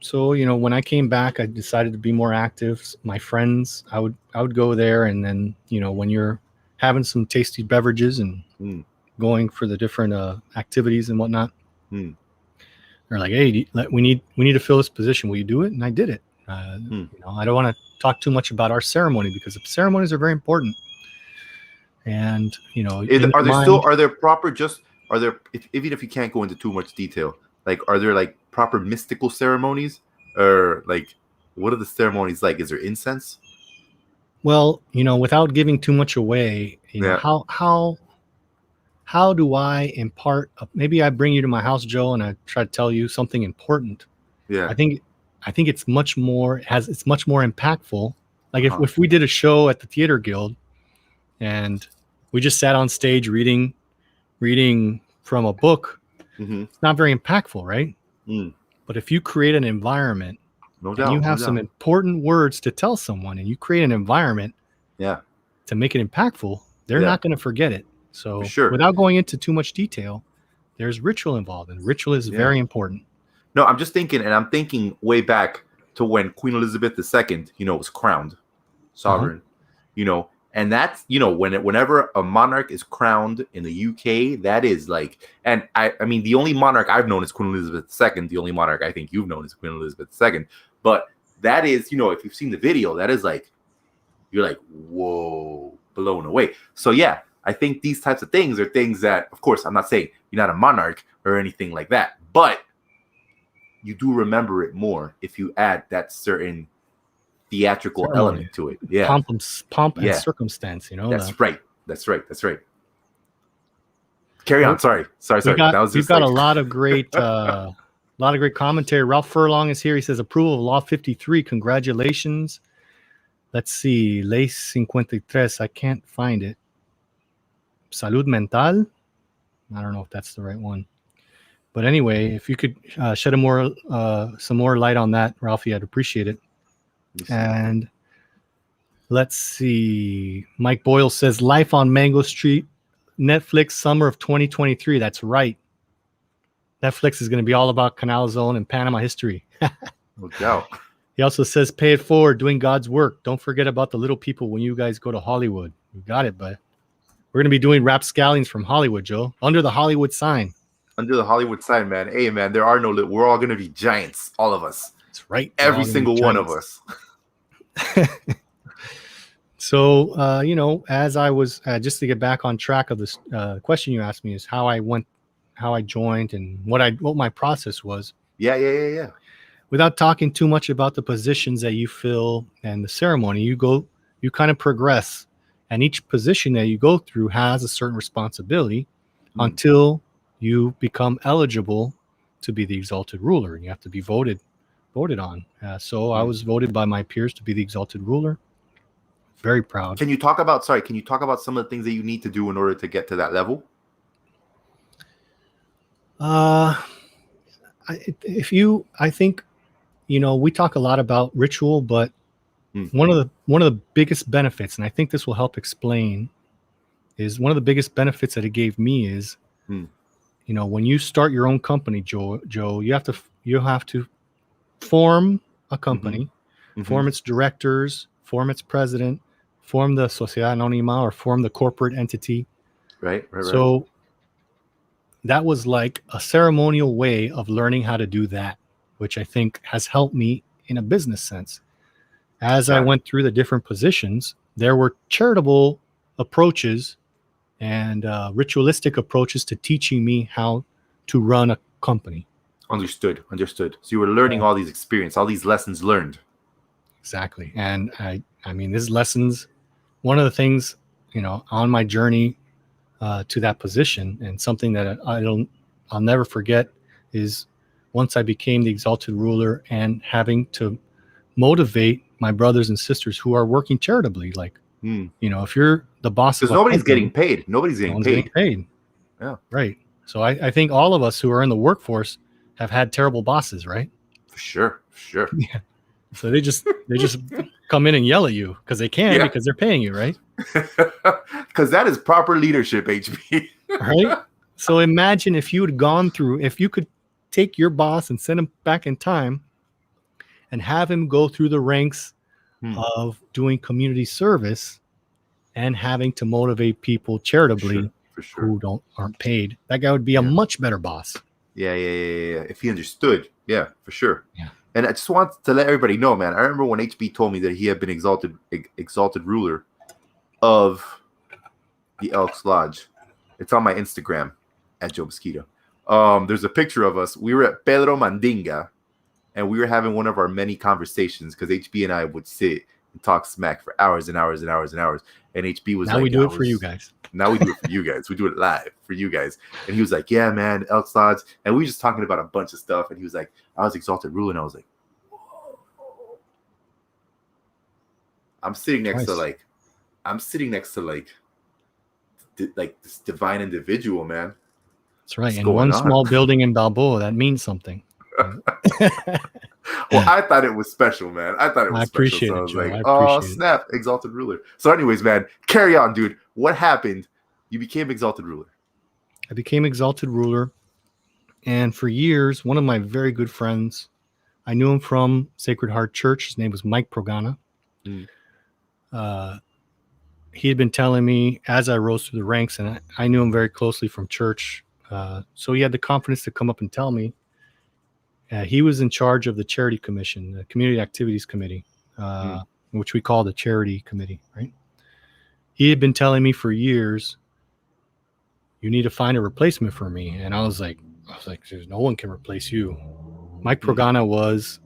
So, when I came back, I decided to be more active. My friends, I would go there, and then, when you're having some tasty beverages and going for the different activities and whatnot. Hmm. They're like, hey, we need to fill this position. Will you do it? And I did it. You know, I don't want to talk too much about our ceremony because the ceremonies are very important. And you know, are there proper even if you can't go into too much detail, like are there like proper mystical ceremonies, or like what are the ceremonies like? Is there incense? Well, you know, without giving too much away, you know, how do I impart? Maybe I bring you to my house, Joe, and I try to tell you something important. Yeah, I think it's much more impactful. Like if we did a show at the Theater Guild and we just sat on stage reading from a book, it's not very impactful, right? But if you create an environment, and you have some important words to tell someone, and you create an environment, to make it impactful, they're not going to forget it. So, without going into too much detail, there's ritual involved, and ritual is very important. No, I'm just thinking, and I'm thinking way back to when Queen Elizabeth II, you know, was crowned sovereign, you know. And that's, you know, whenever a monarch is crowned in the UK, that is like, and I mean, the only monarch I've known is Queen Elizabeth II. The only monarch I think you've known is Queen Elizabeth II. But that is, you know, if you've seen the video, that is like, you're like, whoa, blown away. So yeah, I think these types of things are things that, of course, I'm not saying you're not a monarch or anything like that, but you do remember it more if you add that certain theatrical element to it. Yeah, pomp and circumstance, you know. That's right. Carry on. Sorry. You've got a lot of great commentary. Ralph Furlong is here. He says approval of Law 53. Congratulations. Let's see, Ley 53. I can't find it. Salud mental. I don't know if that's the right one. But anyway, if you could shed some more light on that, Ralphie, I'd appreciate it. And let's see. Mike Boyle says Life on Mango Street, Netflix, summer of 2023. That's right. Netflix is going to be all about Canal Zone and Panama history. No doubt. He also says pay it forward, doing God's work. Don't forget about the little people when you guys go to Hollywood. You got it, bud. We're going to be doing RapScallions from Hollywood, Joe, under the Hollywood sign. Under the Hollywood sign, man. Hey, man, there are no little. We're all going to be giants, all of us. That's right. Every single one of us. So, you know, as I was just to get back on track of this question you asked me is how I joined and what my process was. Yeah. Without talking too much about the positions that you fill and the ceremony, you kind of progress, and each position that you go through has a certain responsibility until you become eligible to be the exalted ruler, and you have to be voted on. So I was voted by my peers to be the exalted ruler. Very proud. Can you talk about some of the things that you need to do in order to get to that level? I think, you know, we talk a lot about ritual, but one of the biggest benefits, and I think this will help explain, is one of the biggest benefits that it gave me is, you know, when you start your own company, Joe, you have to form a company, form its directors, form its president, form the Sociedad Anónima, or form the corporate entity. Right. So that was like a ceremonial way of learning how to do that, which I think has helped me in a business sense. As I went through the different positions, there were charitable approaches and ritualistic approaches to teaching me how to run a company. Understood. So you were learning all these experience, all these lessons learned. Exactly. And I mean, these lessons, one of the things, you know, on my journey to that position, and something that I'll never forget, is once I became the exalted ruler and having to motivate my brothers and sisters who are working charitably. Like, you know, if you're the boss, because nobody's getting paid. Nobody's getting paid. Yeah. Right. So I think all of us who are in the workforce have had terrible bosses, right? For sure. Yeah. So they just come in and yell at you because they can, because they're paying you, right? Because that is proper leadership, HB. Right? So imagine if you could take your boss and send him back in time and have him go through the ranks of doing community service and having to motivate people charitably For sure. who aren't paid. That guy would be a much better boss. Yeah. If he understood, yeah, for sure. Yeah. And I just want to let everybody know, man. I remember when HB told me that he had been exalted ruler of the Elks Lodge. It's on my Instagram at Joe Mosquito. There's a picture of us. We were at Pedro Mandinga, and we were having one of our many conversations because HB and I would sit and talk smack for hours and hours and hours and hours. And HB was now like, we do it for you guys. Now we do it for you guys. We do it live for you guys. And he was like, yeah, man, Elks Lodge. And we were just talking about a bunch of stuff. And he was like, I was exalted ruler. And I was like, whoa. I'm sitting next to this divine individual, man. That's right. In one small building in Balboa, that means something. Well, I thought it was special, man. I thought it was special. So I was like, oh, snap, exalted ruler. So anyways, man, carry on, dude. What happened? You became exalted ruler. I became exalted ruler. And for years, one of my very good friends, I knew him from Sacred Heart Church. His name was Mike Progana. He had been telling me as I rose through the ranks, and I knew him very closely from church. So he had the confidence to come up and tell me. He was in charge of the charity commission, the community activities committee, which we call the charity committee, right? He had been telling me for years, you need to find a replacement for me. And I was like, no one can replace you. Mike Progana was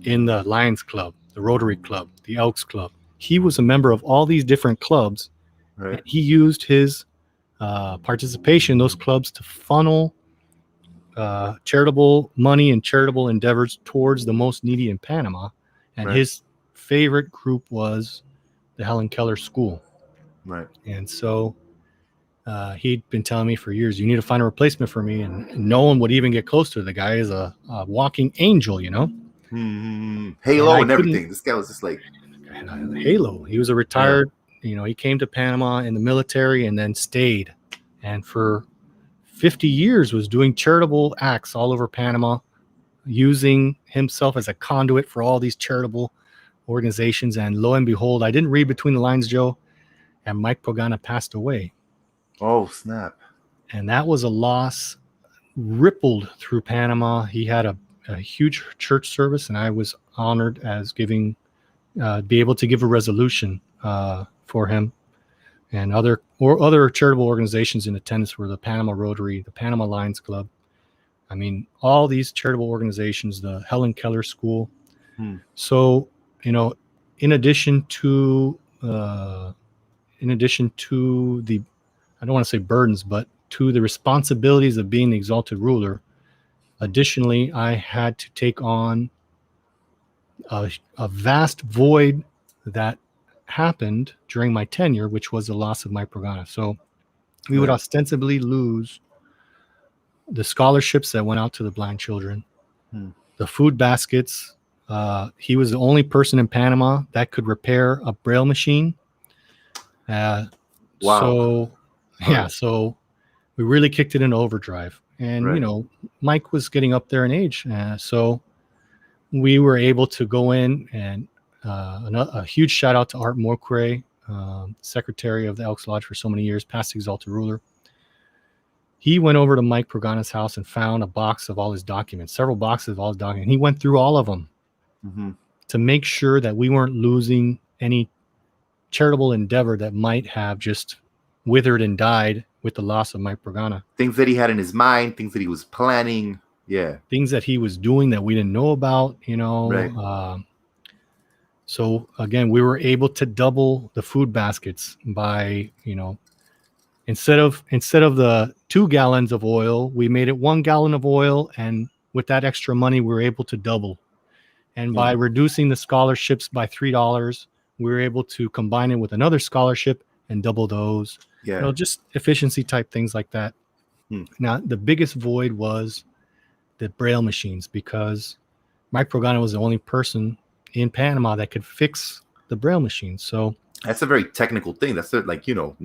in the Lions Club, the Rotary Club, the Elks Club. He was a member of all these different clubs. Right. And he used his participation in those clubs to funnel charitable money and charitable endeavors towards the most needy in Panama. And his favorite group was the Helen Keller School. Right. And so he'd been telling me for years, you need to find a replacement for me. And no one would even get close to it. The guy is a walking angel, you know? Halo and everything. This guy was just like Halo. He was a retired, he came to Panama in the military and then stayed. And for 50 years was doing charitable acts all over Panama, using himself as a conduit for all these charitable organizations. And lo and behold, I didn't read between the lines, Joe, and Mike Progana passed away. Oh, snap. And that was a loss rippled through Panama. He had a huge church service, and I was honored as be able to give a resolution for him. And other charitable organizations in attendance were the Panama Rotary, the Panama Lions Club. I mean, all these charitable organizations, the Helen Keller School. So, in addition to the, I don't want to say burdens, but to the responsibilities of being the exalted ruler, additionally, I had to take on a vast void that happened during my tenure, which was the loss of Mike Progana. So we would ostensibly lose the scholarships that went out to the blind children, the food baskets. He was the only person in Panama that could repair a Braille machine. Wow. So we really kicked it into overdrive. And, Mike was getting up there in age. So we were able to go in and a huge shout out to Art Morcray, secretary of the Elks Lodge for so many years, past exalted ruler. He went over to Mike Progana's house and found a box of all his documents, several boxes of all his documents. He went through all of them to make sure that we weren't losing any charitable endeavor that might have just withered and died with the loss of Mike Progana. Things that he had in his mind, things that he was planning. Yeah. Things that he was doing that we didn't know about, Right. So again, we were able to double the food baskets by, instead of the 2 gallons of oil, we made it 1 gallon of oil. And with that extra money, we were able to double. And by reducing the scholarships by $3, we were able to combine it with another scholarship and double those. Yeah. Just efficiency type things like that. Now, the biggest void was the Braille machines, because Mike Progana was the only person in Panama that could fix the Braille machine. So that's a very technical thing. That's like you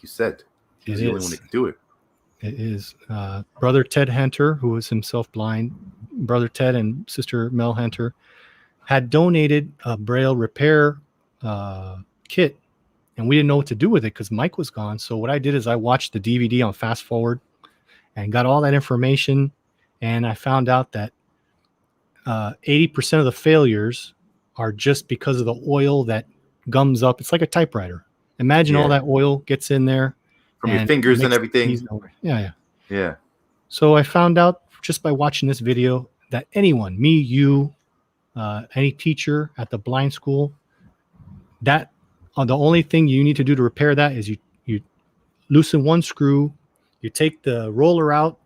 said, he's the only one that can do it. It is. Brother Ted Hunter, who was himself blind, Brother Ted and Sister Mel Hunter, had donated a Braille repair kit and we didn't know what to do with it because Mike was gone. So what I did is I watched the DVD on fast forward and got all that information. And I found out that 80% of the failures are just because of the oil that gums up. It's like a typewriter. Imagine all that oil gets in there. From your fingers and everything. Yeah. Yeah. So I found out just by watching this video that anyone, me, you, any teacher at the blind school, that the only thing you need to do to repair that is you loosen one screw, you take the roller out,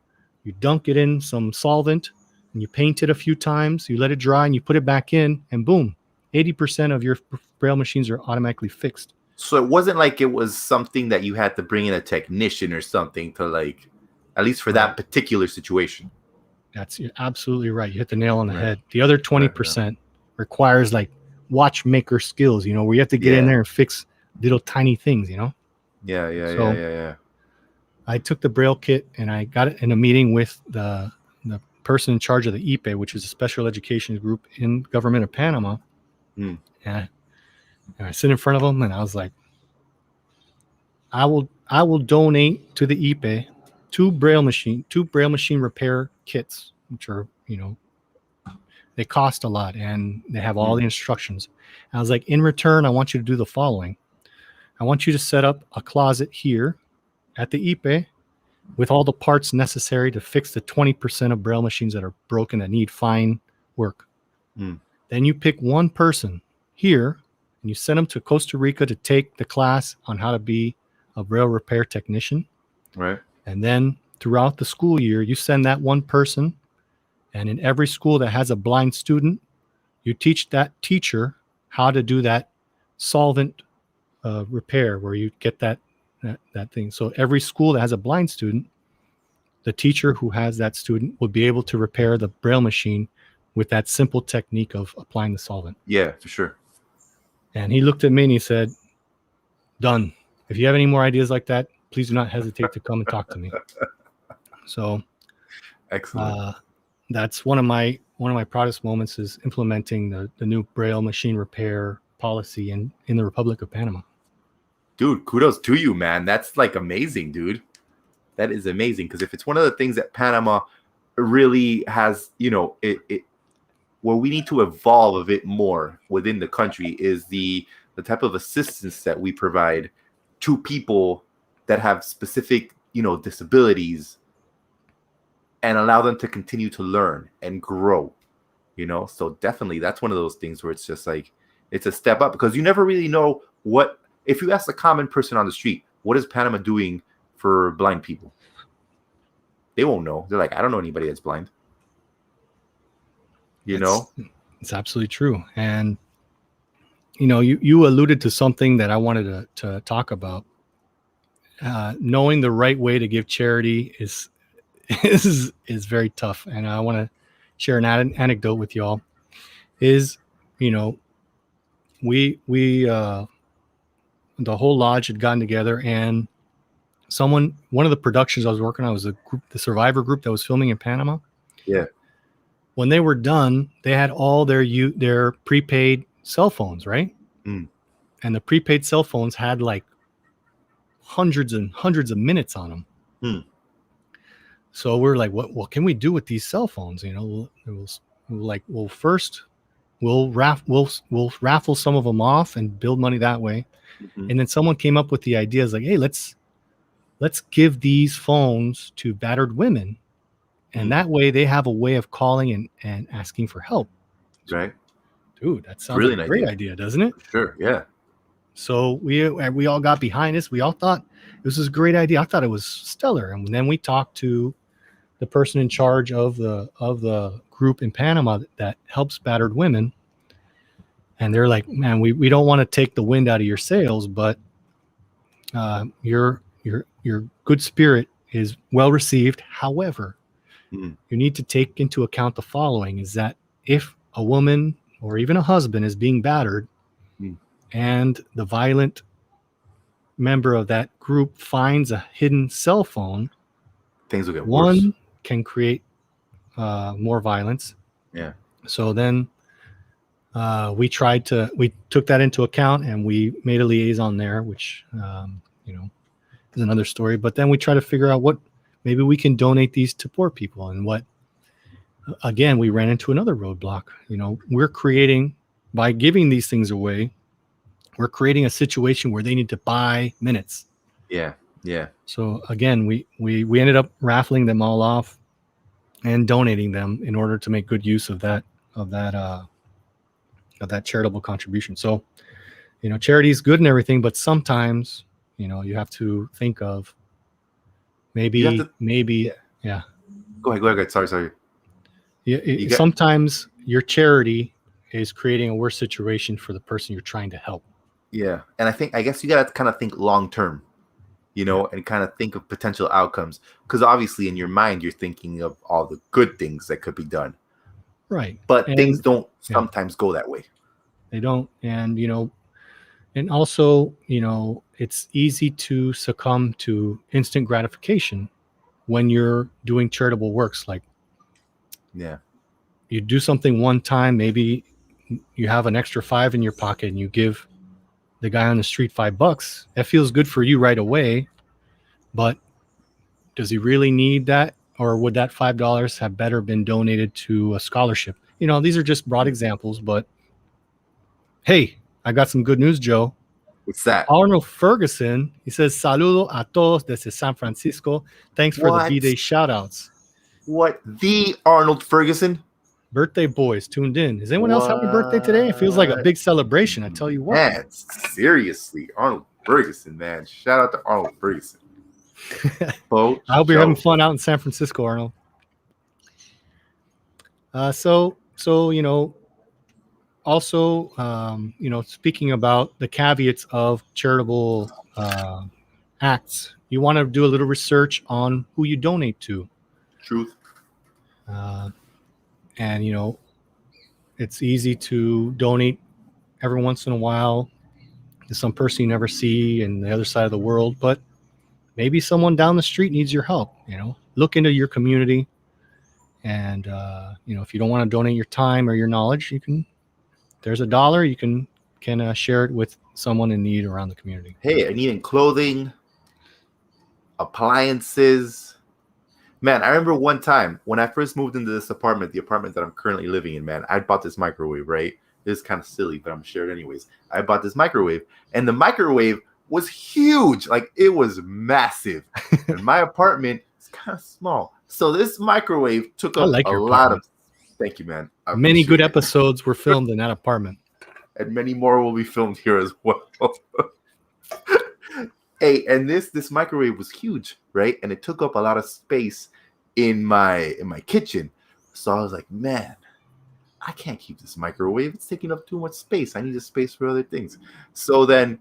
you dunk it in some solvent, and you paint it a few times, you let it dry, and you put it back in, and boom, 80% of your braille machines are automatically fixed. So it wasn't like it was something that you had to bring in a technician or something to, like, at least for that particular situation. You're absolutely right. You hit the nail on the head. The other 20% requires like watchmaker skills, you know, where you have to get in there and fix little tiny things, you know? Yeah. I took the braille kit and I got it in a meeting with the person in charge of the IPE, which is a special education group in government of Panama. And I sit in front of them and I was like, I will donate to the IPE two braille machine repair kits, which are, you know, they cost a lot and they have all the instructions. And I was like, in return, I want you to do the following. I want you to set up a closet here at the IPE with all the parts necessary to fix the 20% of braille machines that are broken that need fine work. Then you pick one person here and you send them to Costa Rica to take the class on how to be a braille repair technician. Right. And then throughout the school year, you send that one person, and in every school that has a blind student, you teach that teacher how to do that solvent repair where you get that thing. So every school that has a blind student, the teacher who has that student will be able to repair the braille machine with that simple technique of applying the solvent. Yeah, for sure. And he looked at me and he said, done. If you have any more ideas like that, please do not hesitate to come and talk to me. So excellent. That's one of my proudest moments is implementing the new braille machine repair policy in the Republic of Panama. Dude, kudos to you, man. That's like amazing, dude. That is amazing. Because if it's one of the things that Panama really has, you know, where we need to evolve a bit more within the country is the type of assistance that we provide to people that have specific, you know, disabilities and allow them to continue to learn and grow, you know? So definitely that's one of those things where it's just like, it's a step up because you never really know what, if you ask a common person on the street, what is Panama doing for blind people? They won't know. They're like, I don't know anybody that's blind. You know? It's absolutely true. And, you know, you alluded to something that I wanted to talk about. Knowing the right way to give charity is very tough. And I want to share an anecdote with y'all. Is, you know, we the whole lodge had gotten together and one of the productions I was working on was the Survivor group that was filming in Panama. Yeah. When they were done, they had all their prepaid cell phones, right? And the prepaid cell phones had like hundreds and hundreds of minutes on them. So we're like, what can we do with these cell phones? You know, first we'll raffle some of them off and build money that way. And then someone came up with the idea, like, hey, let's give these phones to battered women. And that way they have a way of calling and asking for help. Right. Dude, that sounds like a great idea, doesn't it? Sure, yeah. So we all got behind this. We all thought this was a great idea. I thought it was stellar. And then we talked to the person in charge of the group in Panama that helps battered women. And they're like, man, we don't want to take the wind out of your sails, but your good spirit is well received. However, you need to take into account the following is that if a woman or even a husband is being battered and the violent member of that group finds a hidden cell phone, things will get worse. One can create more violence. Yeah. So then we took that into account and we made a liaison there, which, is another story. But then we try to figure out what maybe we can donate these to poor people. And again, we ran into another roadblock. We're creating, by giving these things away, we're creating a situation where they need to buy minutes. Yeah. So again, we ended up raffling them all off and donating them in order to make good use of that charitable contribution. So, charity is good and everything, but sometimes, you have to think of maybe. Yeah. Go ahead. Sorry. Sometimes your charity is creating a worse situation for the person you're trying to help. Yeah. And I guess you got to kind of think long term, and kind of think of potential outcomes. Because obviously in your mind, you're thinking of all the good things that could be done. Right. But things don't sometimes go that way. They don't. And, and also, it's easy to succumb to instant gratification when you're doing charitable works. Like, you do something one time, maybe you have an extra $5 in your pocket and you give the guy on the street $5. That feels good for you right away, but does he really need that? Or would that $5 have better been donated to a scholarship? These are just broad examples, but hey, I got some good news, Joe. What's that? Arnold Ferguson, he says, saludo a todos desde San Francisco. Thanks for the B-Day shout-outs. What? The Arnold Ferguson? Birthday boys tuned in. Is anyone else having a birthday today? It feels like a big celebration, I tell you what. Man, seriously, Arnold Ferguson, man. Shout out to Arnold Ferguson. I hope you're having fun out in San Francisco, Arnold. So also, speaking about the caveats of charitable acts, you want to do a little research on who you donate to. Truth. And, it's easy to donate every once in a while to some person you never see in the other side of the world, but maybe someone down the street needs your help. Look into your community. And, if you don't want to donate your time or your knowledge, there's $1, you can share it with someone in need around the community. Hey, I need clothing, appliances. Man, I remember one time when I first moved into this apartment, the apartment that I'm currently living in, man, I bought this microwave, right? This is kind of silly, but I'm sure anyways. I bought this microwave, and the microwave was huge. Like, it was massive. And my apartment is kind of small. So this microwave took up a lot of... Thank you, man. Many good episodes were filmed in that apartment. And many more will be filmed here as well. Hey, and this microwave was huge, right? And it took up a lot of space in my kitchen. So I was like, man, I can't keep this microwave. It's taking up too much space. I need a space for other things. So then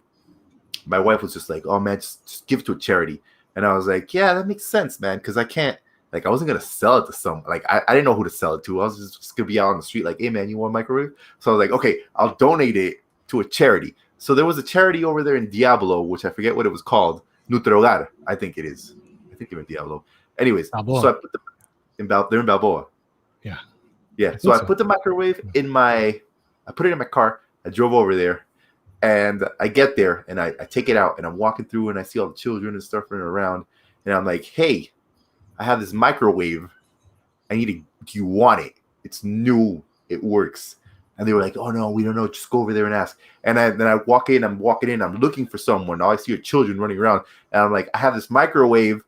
my wife was just like, oh, man, just give it to a charity. And I was like, yeah, that makes sense, man, because I can't. Like, I wasn't going to sell it to someone. Like, I didn't know who to sell it to. I was just going to be out on the street like, hey, man, you want a microwave? So I was like, okay, I'll donate it to a charity. So there was a charity over there in Diablo, which I forget what it was called. Nutrogar, I think it is. I think they're in Diablo. Anyways, Balboa. So I put they're in Balboa. Yeah. Yeah. So I put the microwave I put it in my car. I drove over there. And I get there, and I take it out, and I'm walking through, and I see all the children and stuff running around. And I'm like, hey, I have this microwave. Do you want it? It's new. It works. And they were like, oh, no, we don't know. Just go over there and ask. And then I walk in. I'm walking in. I'm looking for someone. All I see are children running around. And I'm like, I have this microwave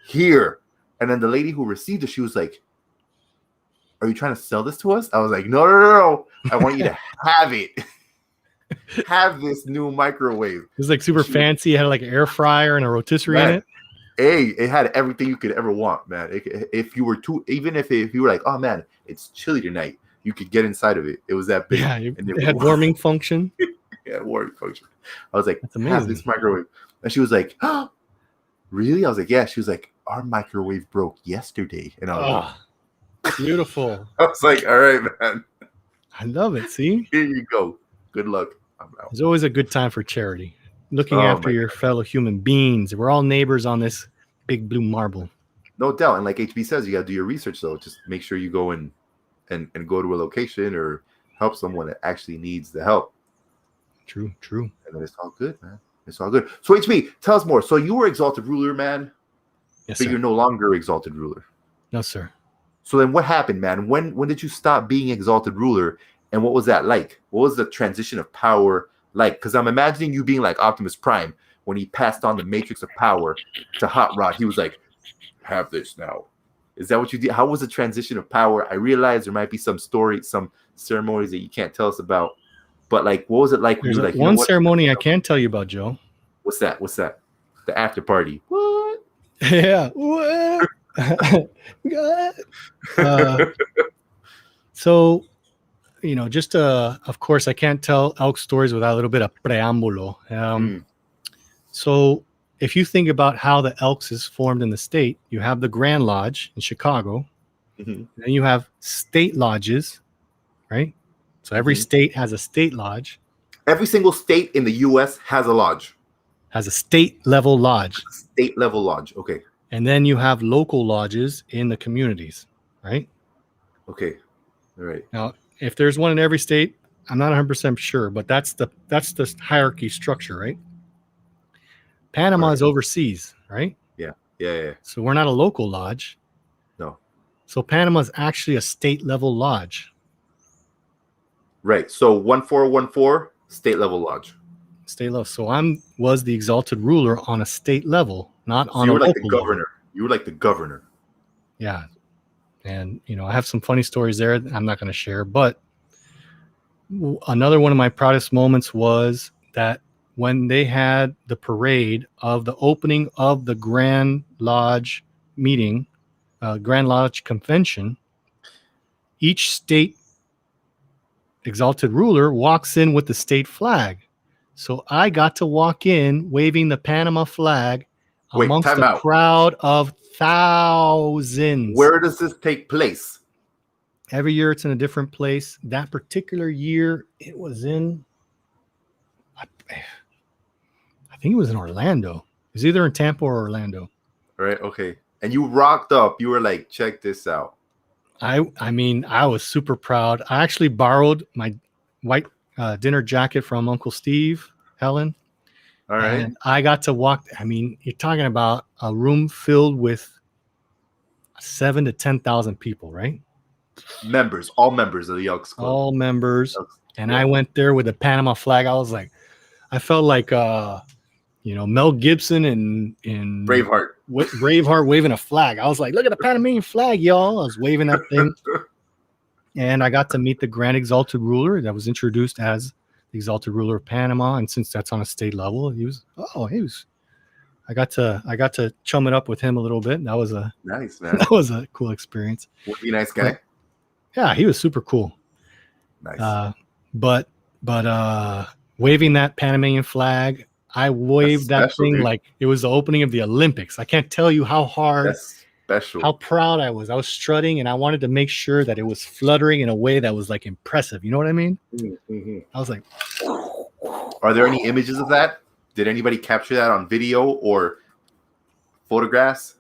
here. And then the lady who received it, she was like, are you trying to sell this to us? I was like, no. I want you to have it. Have this new microwave. It was like super fancy. It had like an air fryer and a rotisserie in it. Hey, it had everything you could ever want, man. If you were if you were like, oh man, it's chilly tonight, you could get inside of it. It was that big. Yeah, it had warming function. Yeah, warming function. I was like, that's amazing. Have this microwave. And she was like, oh, really? I was like, yeah. She was like, our microwave broke yesterday. And I was like, beautiful. I was like, all right, man. I love it. See? Here you go. Good luck. It's always a good time for charity. Looking after your fellow human beings. We're all neighbors on this big blue marble. No doubt. And like HB says, you got to do your research, though. Just make sure you go and go to a location or help someone that actually needs the help. True. And then it's all good, man. It's all good. So HB, tell us more. So you were exalted ruler, man. Yes, but sir. you're no longer exalted ruler. No, sir. So then what happened, man? When did you stop being exalted ruler? And what was that like? What was the transition of power like? Because I'm imagining you being like Optimus Prime when he passed on the matrix of power to Hot Rod. He was like, have this now. Is that what you did? How was the transition of power? I realize there might be some story, some ceremonies that you can't tell us about. But like, what was it like when There's you were like, one ceremony I can tell you about, Joe. What's that? The after party. What? Yeah. What? So, just of course, I can't tell elk stories without a little bit of preámbulo. So, if you think about how the Elks is formed in the state, you have the Grand Lodge in Chicago, Mm-hmm. then you have state lodges, right? So every state has a state lodge. Every single state in the U.S. has a lodge. Has a state level lodge. State level lodge. Okay. And then you have local lodges in the communities, right? Okay. All right. Now, if there's one in every state, I'm not 100% sure, but that's the hierarchy structure, right? Panama is overseas, right? Yeah. So we're not a local lodge. No. So Panama is actually a state level lodge. Right. So 1414 state level lodge. State level. So was the exalted ruler on a state level, not on a local like the governor. level. You were like the governor. Yeah. And, I have some funny stories there I'm not going to share. But another one of my proudest moments was that when they had the parade of the opening of the Grand Lodge meeting, Grand Lodge convention, each state exalted ruler walks in with the state flag. So I got to walk in waving the Panama flag amongst a crowd of thousands. Where does this take place? Every year it's in a different place. That particular year, it was in, I think it was in Orlando. It was either in Tampa or Orlando. All right. Okay. And you rocked up. You were like, check this out. I mean, I was super proud. I actually borrowed my white dinner jacket from Uncle Steve, Helen. All right. And I got to walk. I mean, you're talking about a room filled with 7,000 to 10,000 people, right? All members of the Elks Club. All members. And I went there with the Panama flag. I was like, I felt like, Mel Gibson in Braveheart. Braveheart waving a flag. I was like, look at the Panamanian flag, y'all. I was waving that thing. And I got to meet the Grand Exalted Ruler that was introduced as the Exalted Ruler of Panama. And since that's on a state level, I got to chum it up with him a little bit. That was nice, man. That was a cool experience. Was he a nice guy? Yeah, he was super cool. Nice. But waving that Panamanian flag, I waved that thing like it was the opening of the Olympics. I can't tell you how hard. That's special. How proud I was. I was strutting, and I wanted to make sure that it was fluttering in a way that was like impressive. You know what I mean? Mm-hmm. I was like, are there any images of that? Did anybody capture that on video or photographs?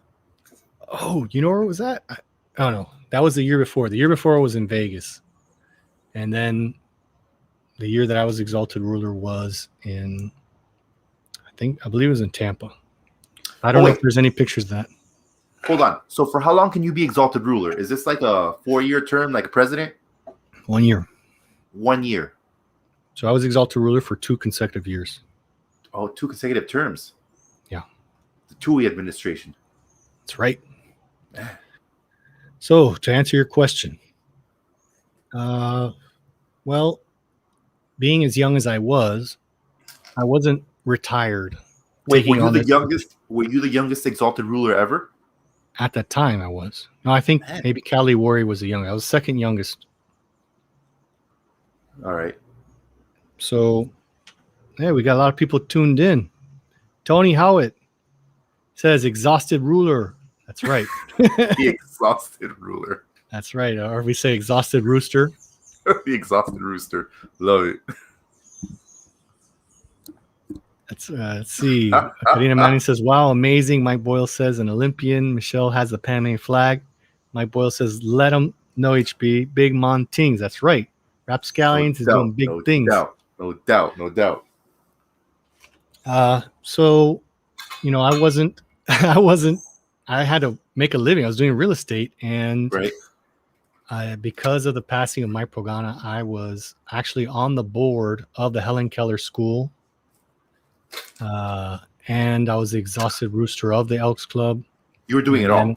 Oh, you know where was that? I don't know. That was the year before. The year before was in Vegas. And then the year that I was Exalted Ruler was in, I believe it was in Tampa. I don't know if there's any pictures of that. Hold on. So for how long can you be Exalted Ruler? Is this like a 4-year term, like a president? 1 year. 1 year. So I was Exalted Ruler for 2 consecutive years. Oh, 2 consecutive terms. Yeah. The TUI administration. That's right. So to answer your question, well, being as young as I wasn't retired. Wait, were you the youngest? Were you the youngest Exalted Ruler ever? At that time, I was. No, I think maybe Cali Wari was the youngest. I was second youngest. All right. So, hey, we got a lot of people tuned in. Tony Howitt says, "Exhausted Ruler." That's right. The Exhausted Ruler. That's right. Or we say Exhausted Rooster. The Exhausted Rooster. Love it. Let's see. Carina Manning says, wow, amazing. Mike Boyle says, an Olympian. Michelle has the Panamanian flag. Mike Boyle says, let them know HB. Big Montings. That's right. RapScallions is doing big things. No doubt. So, I had to make a living. I was doing real estate, and Right. because of the passing of Mike Pogana, I was actually on the board of the Helen Keller School. And I was the exhausted rooster of the Elks Club. You were doing it all.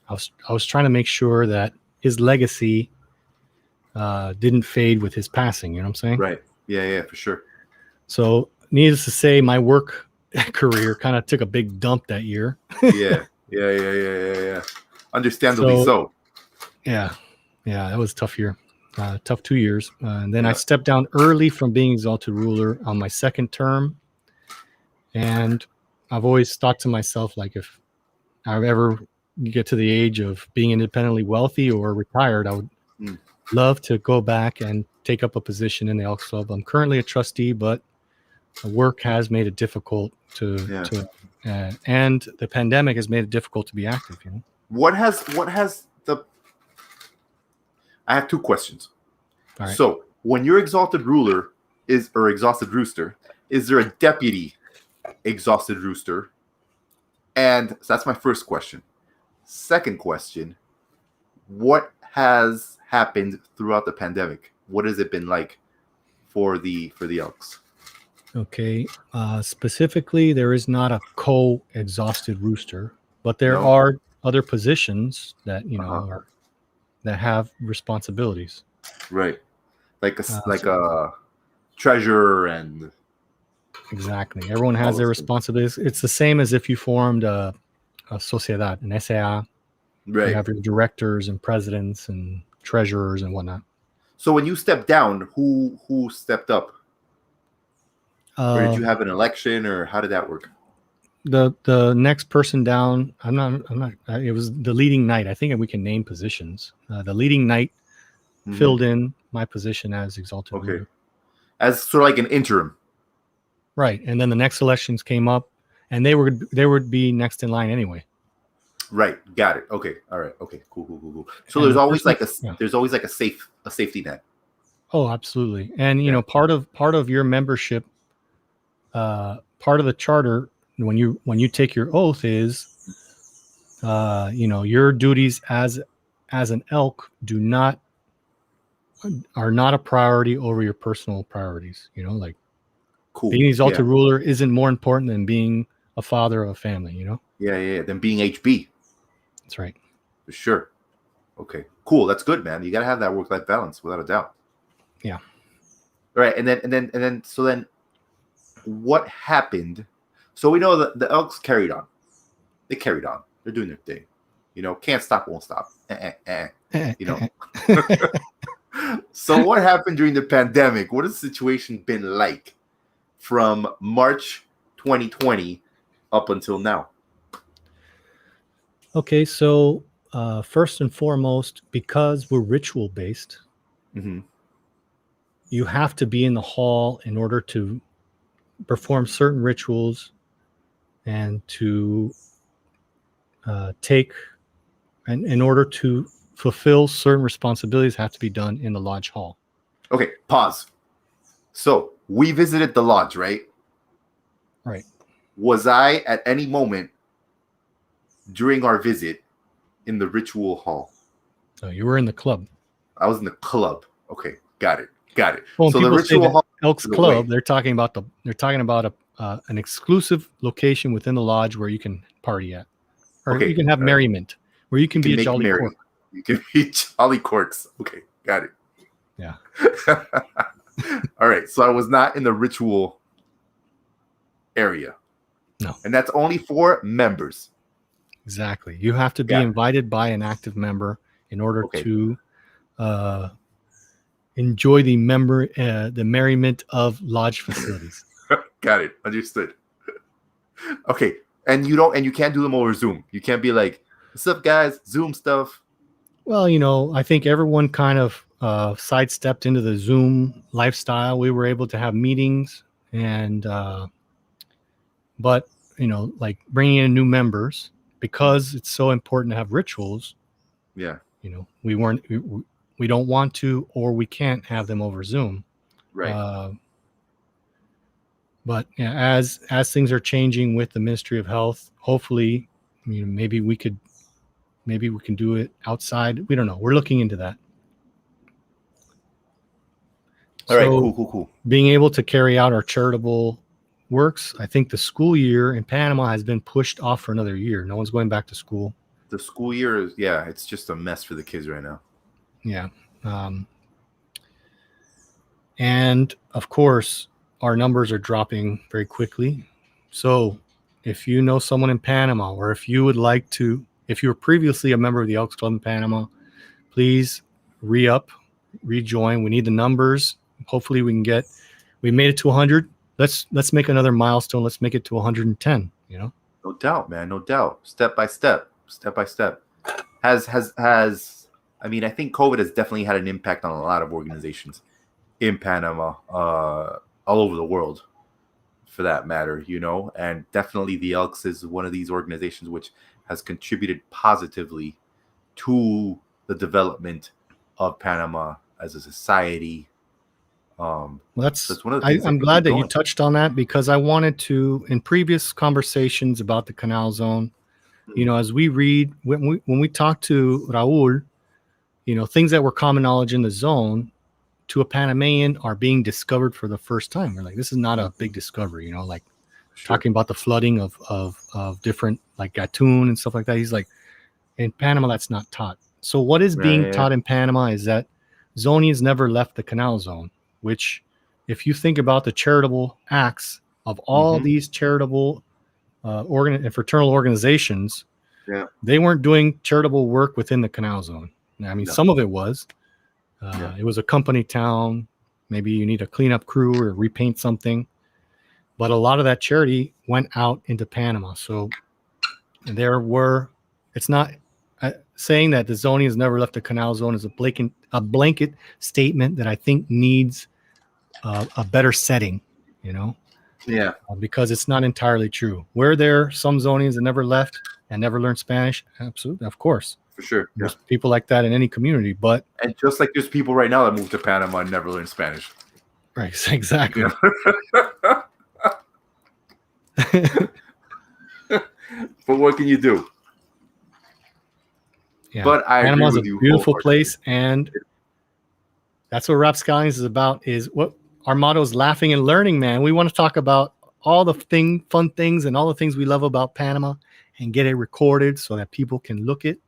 I was trying to make sure that his legacy didn't fade with his passing. You know what I'm saying? Right. Yeah, for sure. So, needless to say, my work career kind of took a big dump that year. Yeah. Understandably so. Yeah, that was a tough year. Tough 2 years. And then I stepped down early from being exalted ruler on my second term. And I've always thought to myself, like, if I ever get to the age of being independently wealthy or retired, I would love to go back and take up a position in the Elks Club. I'm currently a trustee, but work has made it difficult and the pandemic has made it difficult to be active. What has the? I have two questions. All right. So when you're exalted ruler or exhausted rooster, is there a deputy exhausted rooster? And so that's my first question. Second question, what has happened throughout the pandemic? What has it been like for the Elks? Okay. Specifically, there is not a co-exhausted rooster, but there are other positions that that have responsibilities. Right. Like a treasurer and. Exactly. Everyone has their responsibilities. It's the same as if you formed a sociedad, an SA. Right. You have your directors and presidents and treasurers and whatnot. So when you stepped down, who stepped up? Or did you have an election, or how did that work? The next person down, I'm not. It was the leading knight. I think we can name positions. The leading knight filled in my position as exalted ruler. As sort of like an interim. Right, and then the next elections came up, and they would be next in line anyway. Right, got it. Okay, all right. Okay, cool. So there's always a safety net. Oh, absolutely. And part of your membership, part of the charter when you take your oath is, your duties as an elk are not a priority over your personal priorities. Cool. Being exalted ruler isn't more important than being a father of a family, Yeah, than being HB. That's right. For sure. Okay, cool. That's good, man. You got to have that work-life balance, without a doubt. Yeah. All right, and then what happened? So we know that the Elks carried on. They carried on. They're doing their thing. Can't stop, won't stop. So what happened during the pandemic? What has the situation been like from March 2020 up until now? Okay, so first and foremost, because we're ritual based, you have to be in the hall in order to perform certain rituals and to in order to fulfill certain responsibilities have to be done in the lodge hall. Okay, pause. So we visited the lodge, right? Right. Was I at any moment during our visit in the ritual hall? Oh, you were in the club. I was in the club. Okay, got it. Well, so the ritual hall, Elks Club, they're talking about an exclusive location within the lodge where you can party at, or you can have merriment, where you can be a jolly cork. You can be jolly corks. Okay, got it. Yeah. All right. So I was not in the ritual area. No. And that's only for members. Exactly. You have to be invited by an active member in order to enjoy the merriment of lodge facilities. Got it. Understood. Okay. And you can't do them over Zoom. You can't be like, what's up, guys? Zoom stuff. Well, I think everyone kind of sidestepped into the Zoom lifestyle. We were able to have meetings but like bringing in new members, because it's so important to have rituals. Yeah. We weren't we don't want to, or we can't have them over Zoom. Right. But yeah, as things are changing with the Ministry of Health, hopefully, maybe we can do it outside. We don't know. We're looking into that. All right, cool. Being able to carry out our charitable works, I think the school year in Panama has been pushed off for another year. No one's going back to school. The school year is, it's just a mess for the kids right now. Yeah. And of course, our numbers are dropping very quickly. So if you know someone in Panama, or if you would like to, if you were previously a member of the Elks Club in Panama, please rejoin. We need the numbers. Hopefully we made it to 100. Let's make another milestone. Let's make it to 110, No doubt, man. No doubt. Step by step. I think COVID has definitely had an impact on a lot of organizations in Panama, all over the world, for that matter, and definitely the Elks is one of these organizations which has contributed positively to the development of Panama as a society. That's one of the things I'm glad that you touched on that, because I wanted to, in previous conversations about the Canal Zone, as we read, when we talk to Raul, things that were common knowledge in the zone to a Panamanian are being discovered for the first time. We're like, this is not a big discovery, talking about the flooding of different, like Gatun and stuff like that. He's like, in Panama, that's not taught. So what is being taught in Panama is that Zonians never left the Canal Zone, which, if you think about the charitable acts of all these charitable and fraternal organizations, they weren't doing charitable work within the Canal Zone. Some of it was. It was a company town. Maybe you need a cleanup crew or repaint something. But a lot of that charity went out into Panama. So it's not saying that the Zonians never left the Canal Zone is a blanket statement that I think needs a better setting, because it's not entirely true. Were there some Zonians that never left and never learned Spanish? Absolutely, of course. For sure. There's people like that in any community, and just like there's people right now that moved to Panama and never learned Spanish. Right, exactly. But what can you do? Yeah. But I Panama's agree with you. A beautiful place, and that's what RapScallions is about. Is what our motto is: laughing and learning. Man, we want to talk about all the fun things and all the things we love about Panama, and get it recorded so that people can look at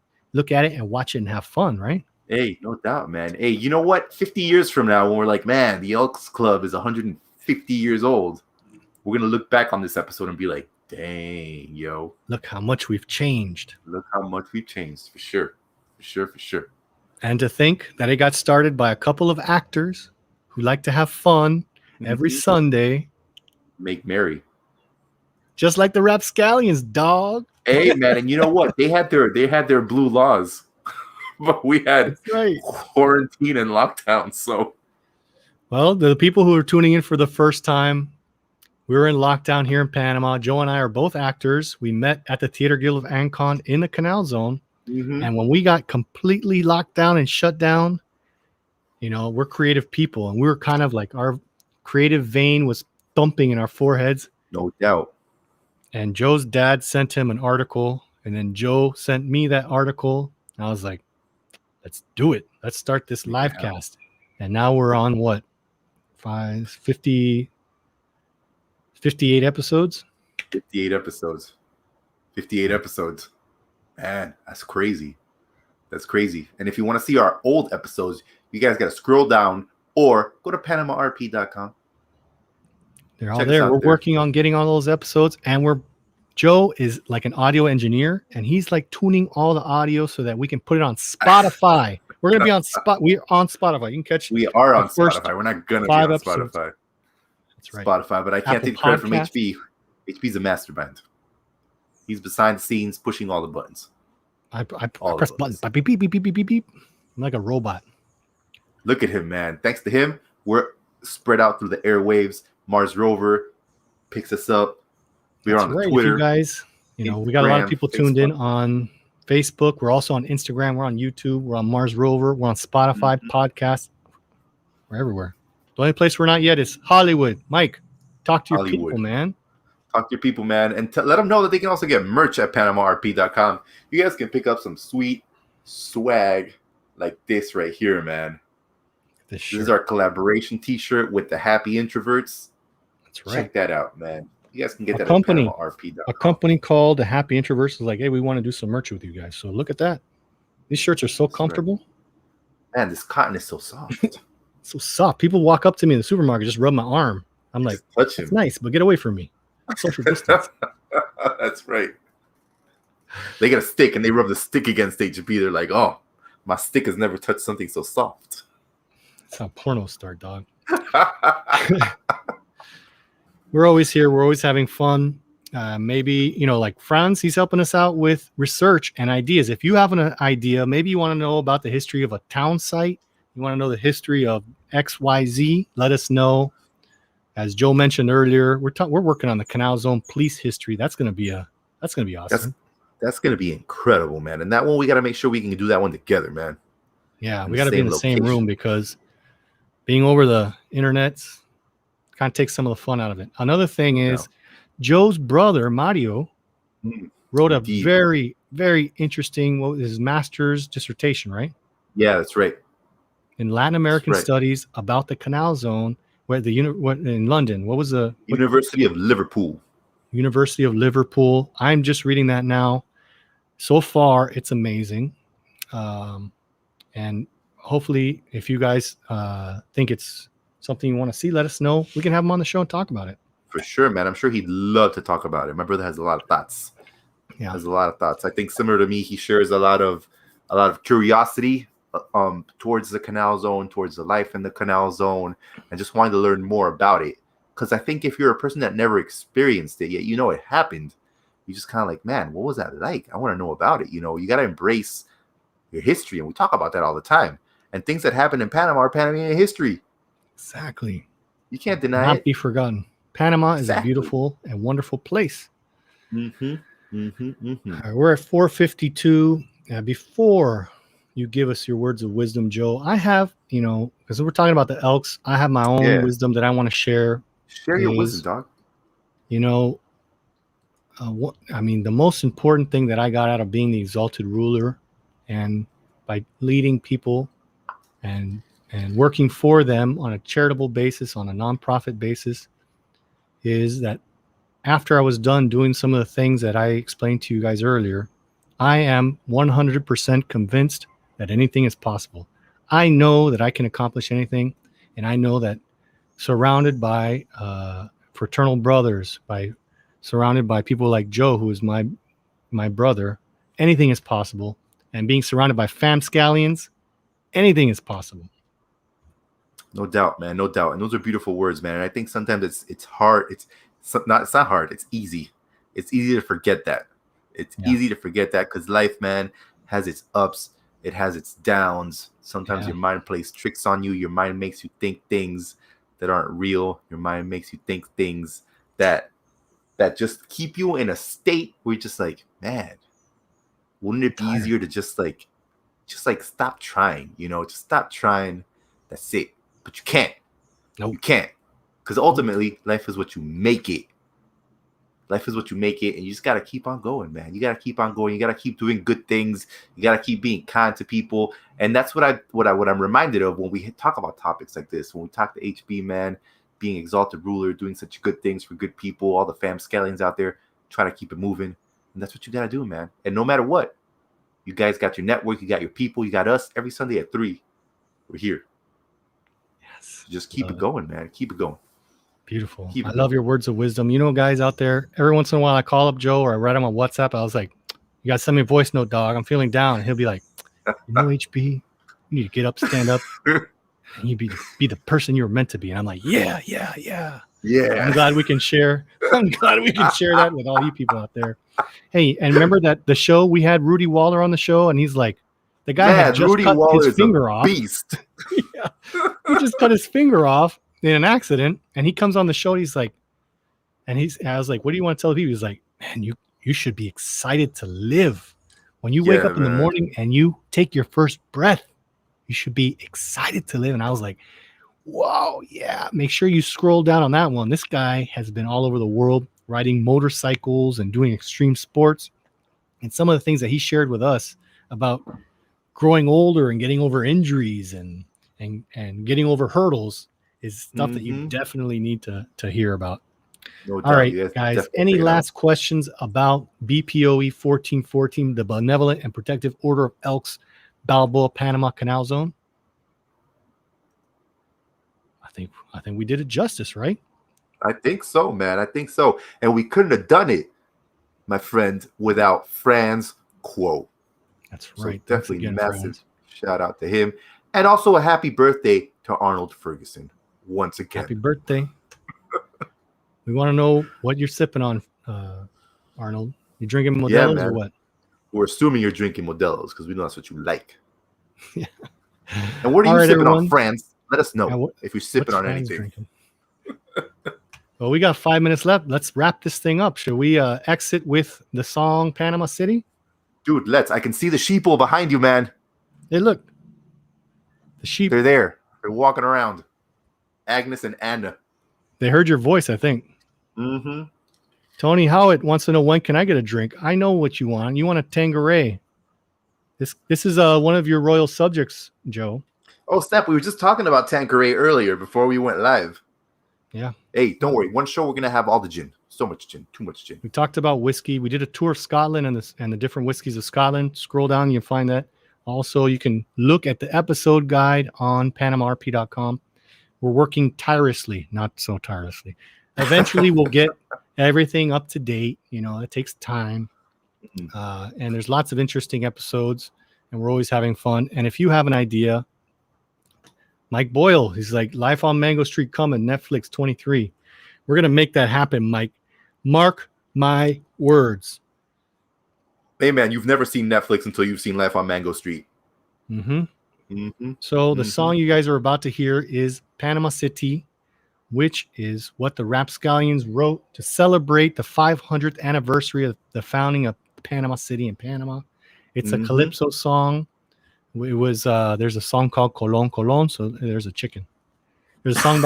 it and watch it and have fun, right? Hey, no doubt, man. Hey, you know what? 50 years from now, when we're like, man, the Elks Club is 150 years old, we're going to look back on this episode and be like, dang, yo. Look how much we've changed. For sure. And to think that it got started by a couple of actors who like to have fun every Sunday. Make merry. Just like the RapScallions, dog. Hey, man, and you know what? They had their blue laws, but we had quarantine and lockdown. So, well, the people who are tuning in for the first time, we were in lockdown here in Panama. Joe and I are both actors. We met at the Theater Guild of Ancon in the Canal Zone, and when we got completely locked down and shut down, we're creative people, and we were kind of like, our creative vein was thumping in our foreheads. No doubt. And Joe's dad sent him an article, and then Joe sent me that article. And I was like, let's do it. Let's start this live cast. And now we're on what? 58 episodes? 58 episodes. 58 episodes. Man, that's crazy. And if you want to see our old episodes, you guys got to scroll down or go to PanamaRP.com. They're all there. We're working on getting all those episodes, and Joe is like an audio engineer, and he's like tuning all the audio so that we can put it on Spotify. We're gonna be on We're on Spotify. You can catch. We are on Spotify. We're not gonna be on episodes. Spotify. That's right. Spotify, but I can't take credit from HB. HB's a mastermind. He's behind the scenes pushing all the buttons. I press buttons. Beep, beep, beep, beep, beep, beep, beep. I'm like a robot. Look at him, man. Thanks to him, we're spread out through the airwaves. Mars rover picks us up. We are on the Twitter. If you guys, we got a lot of people tuned in on Facebook. We're also on Instagram. We're on YouTube. We're on Mars Rover. We're on Spotify, podcasts. We're everywhere. The only place we're not yet is Hollywood. Mike, talk to your Hollywood. people, man. Talk to your people, man, and let them know that they can also get merch at PanamaRP.com. You guys can pick up some sweet swag like this right here, man. This is our collaboration T-shirt with the Happy Introverts. That's right. Check that out, man. You guys can get that at PanamaRP.com. A company called the Happy Introverts is like, hey, we want to do some merch with you guys. So look at that. These shirts are so comfortable. Right. Man, this cotton is so soft. So soft. People walk up to me in the supermarket, just rub my arm. I'm like, that's nice, but get away from me. Social distance. That's right. They get a stick and they rub the stick against HB. They're like, oh, my stick has never touched something so soft. That's how pornos start, dog. We're always here. We're always having fun. Maybe, like Franz, he's helping us out with research and ideas. If you have an idea, maybe you want to know about the history of a town site. You want to know the history of XYZ. Let us know. As Joe mentioned earlier, we're working on the Canal Zone police history. That's gonna be awesome. That's gonna be incredible, man. And that one, we got to make sure we can do that one together, man. Yeah, we got to be in the same room because being over the internet kind of takes some of the fun out of it. Another thing is Joe's brother Mario wrote a very, very interesting his master's dissertation, right? Yeah, that's right. In Latin American studies about the Canal Zone. Where in London? What was the University of Liverpool? University of Liverpool. I'm just reading that now. So far, it's amazing, and hopefully, if you guys think it's something you want to see, let us know. We can have him on the show and talk about it. For sure, man. I'm sure he'd love to talk about it. My brother has a lot of thoughts. Yeah, has a lot of thoughts. I think similar to me, he shares a lot of curiosity. Towards the Canal Zone, towards the life in the Canal Zone, and just wanting to learn more about it. Because I think if you're a person that never experienced it yet, it happened, you just kind of like, man, what was that like? I want to know about it. You got to embrace your history, and we talk about that all the time. And things that happen in Panama are Panamanian history. Exactly. You can't deny it. Not be forgotten. Panama is a beautiful and wonderful place. Mm-hmm. All right, we're at 4:52. Before you give us your words of wisdom, Joe, I have, because we're talking about the Elks, I have my own wisdom that I want to share. Share your wisdom, dog. The most important thing that I got out of being the exalted ruler and by leading people and working for them on a charitable basis, on a nonprofit basis, is that after I was done doing some of the things that I explained to you guys earlier, I am 100% convinced that anything is possible. I know that I can accomplish anything, and I know that surrounded by fraternal brothers, surrounded by people like Joe, who is my brother, anything is possible. And being surrounded by RapScallions, anything is possible. No doubt, man. No doubt. And those are beautiful words, man. And I think sometimes it's hard. It's not hard. It's easy. It's easy to forget that. It's easy to forget that because life, man, has its ups. It has its downs. Sometimes your mind plays tricks on you. Your mind makes you think things that aren't real. Your mind makes you think things that just keep you in a state where you're just like, man, wouldn't it be easier to just stop trying, just stop trying. That's it. But you can't. Nope. You can't. Because ultimately, life is what you make it. Life is what you make it, and you just got to keep on going, man. You got to keep on going. You got to keep doing good things. You got to keep being kind to people. And that's what I'm reminded of when we talk about topics like this. When we talk to HB, man, being exalted ruler, doing such good things for good people, all the RapScallions out there, try to keep it moving. And that's what you got to do, man. And no matter what, you guys got your network, you got your people, you got us. Every Sunday at 3, we're here. Yes. So just keep it going, man. Keep it going. Beautiful. I love your words of wisdom. Guys out there, every once in a while I call up Joe or I write him on WhatsApp. I was like, you got to send me a voice note, dog. I'm feeling down. And he'll be like, HB, you need to get up, stand up. And you be the person you were meant to be. And I'm like, yeah. I'm glad we can share. That with all you people out there. Hey, and remember that the show we had Rudy Waller on the show, and he's like, the guy had just Rudy cut Waller his finger off. Beast. Yeah. He just cut his finger off in an accident, and he comes on the show. He's like, I was like, what do you want to tell people? He's like, man, you should be excited to live. When you wake Yeah, up in the man. morning and you take your first breath, you should be excited to live. And I was like, whoa, yeah. Make sure you scroll down on that one. This guy has been all over the world riding motorcycles and doing extreme sports. And some of the things that he shared with us about growing older and getting over injuries and getting over hurdles is stuff that you definitely need to hear about. No All doubt. right, Yes, guys, definitely any check it out. last questions about BPOE 1414, the Benevolent and Protective Order of Elks, Balboa, Panama Canal Zone? I think we did it justice, right? I think so, man. I think so. And we couldn't have done it, my friend, without Fran's quote. That's So right. definitely again, massive Franz. shout out to him. And also a happy birthday to Arnold Ferguson once again. Happy birthday. We want to know what you're sipping on, Arnold. You drinking Modelo's man. or what? We're assuming you're drinking Modelo's because we know that's what you like. Yeah. And what are All you right, sipping everyone. on, Franz? Let us know Yeah, if you're sipping What's on Franz anything. drinking? Well, we got 5 minutes left. Let's wrap this thing up. Should we exit with the song Panama City? Dude, let's. I can see the sheeple behind you, man. Hey, look. The sheep. They're there. They're walking around. Agnes and Anna. They heard your voice, I think. Mm-hmm. Tony Howitt wants to know, when can I get a drink? I know what you want. You want a Tanqueray. This is one of your royal subjects, Joe. Oh, snap. We were just talking about Tanqueray earlier before we went live. Yeah. Hey, don't worry. One show, we're going to have all the gin. So much gin. Too much gin. We talked about whiskey. We did a tour of Scotland and the different whiskeys of Scotland. Scroll down, you can find that. Also, you can look at the episode guide on PanamaRP.com. We're working tirelessly, not so tirelessly. Eventually, we'll get everything up to date. You know, it takes time. And there's lots of interesting episodes, and we're always having fun. And if you have an idea, Mike Boyle, he's like, Life on Mango Street coming, Netflix 23. We're going to make that happen, Mike. Mark my words. Hey, man, you've never seen Netflix until you've seen Life on Mango Street. So the song you guys are about to hear is Panama City, which is what the RapScallions wrote to celebrate the 500th anniversary of the founding of Panama City in Panama. It's a calypso song. It was there's a song called Colón Colón, so there's a chicken. There's a song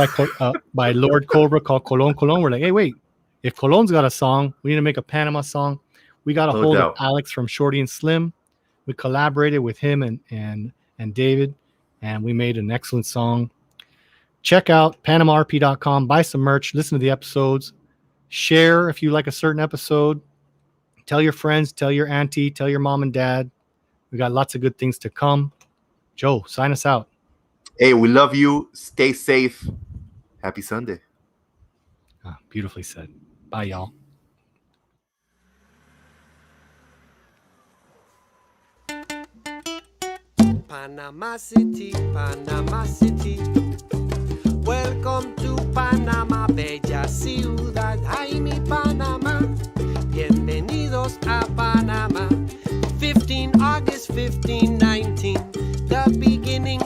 by Lord Cobra called Colón Colón. We're like, hey, wait, if Colón's got a song, we need to make a Panama song. We got a hold of Alex from Shorty and Slim. We collaborated with him and David, and we made an excellent song. Check out PanamaRP.com, buy some merch, listen to the episodes, share if you like a certain episode, tell your friends, tell your auntie, tell your mom and dad. We got lots of good things to come. Joe, sign us out. Hey, we love you. Stay safe. Happy Sunday. Beautifully said. Bye, y'all. Panama City, Panama City. Welcome to Panama, bella ciudad. Ay, mi Panamá. Bienvenidos a Panama. 15 August 1519, the beginning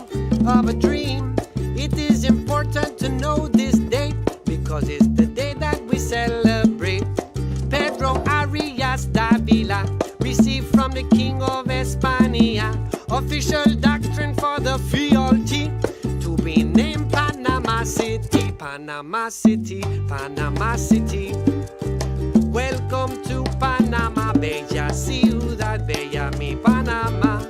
of a dream. It is important to know this date because it's the day that we celebrate. Pedro Arias Davila received from the King of España official doctrine for the fealty to be named Panama City, Panama City, Panama City. Welcome to Panama, bella ciudad, bella mi Panamá.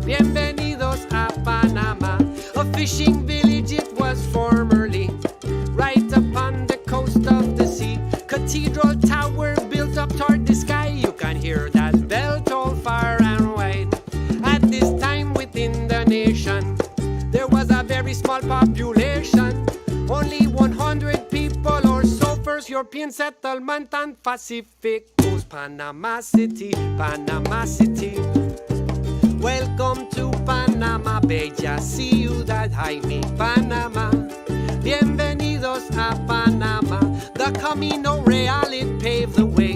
Bienvenidos a Panama, a fishing village it was formerly, right upon the coast of the sea. Cathedral tower built up toward the sky, you can hear that bell toll far and wide. At this time within the nation, there was a very small population, only 100 people or so. First European settlement on Pacific coast, Panama City, Panama City. Welcome to Panama, bella ciudad, ay mi Panamá. Bienvenidos a Panama. The Camino Real, it paved the way,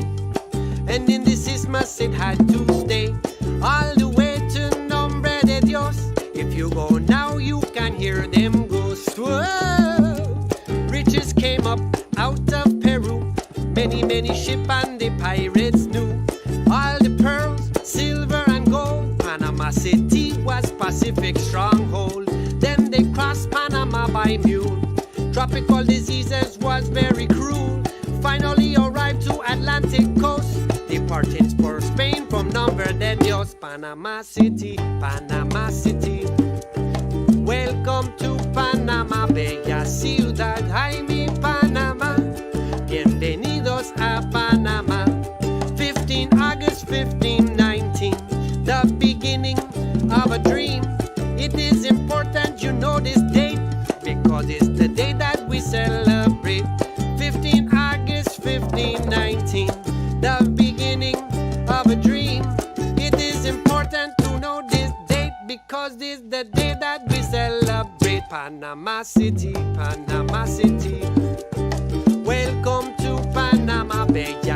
and in this isthmus it had to stay all the way to Nombre de Dios. If you go now, you can hear them go. Whoa. Riches came up out of Peru, many, many ships and the pirates knew all the pearls, silver and gold City was Pacific stronghold. Then they crossed Panama by mule. Tropical diseases was very cruel. Finally arrived to Atlantic coast, departing for Spain from Nombre de Dios. Panama City, Panama City. Welcome to Panama, bella ciudad. Ay, mi Panama. Bienvenidos a Panama. 15 August 1519, the beginning of a dream. It is important you know this date, because it's the day that we celebrate. 15 August 1519, the beginning of a dream. It is important to know this date, because it's the day that we celebrate. Panama City, Panama City. Welcome to Panama, bella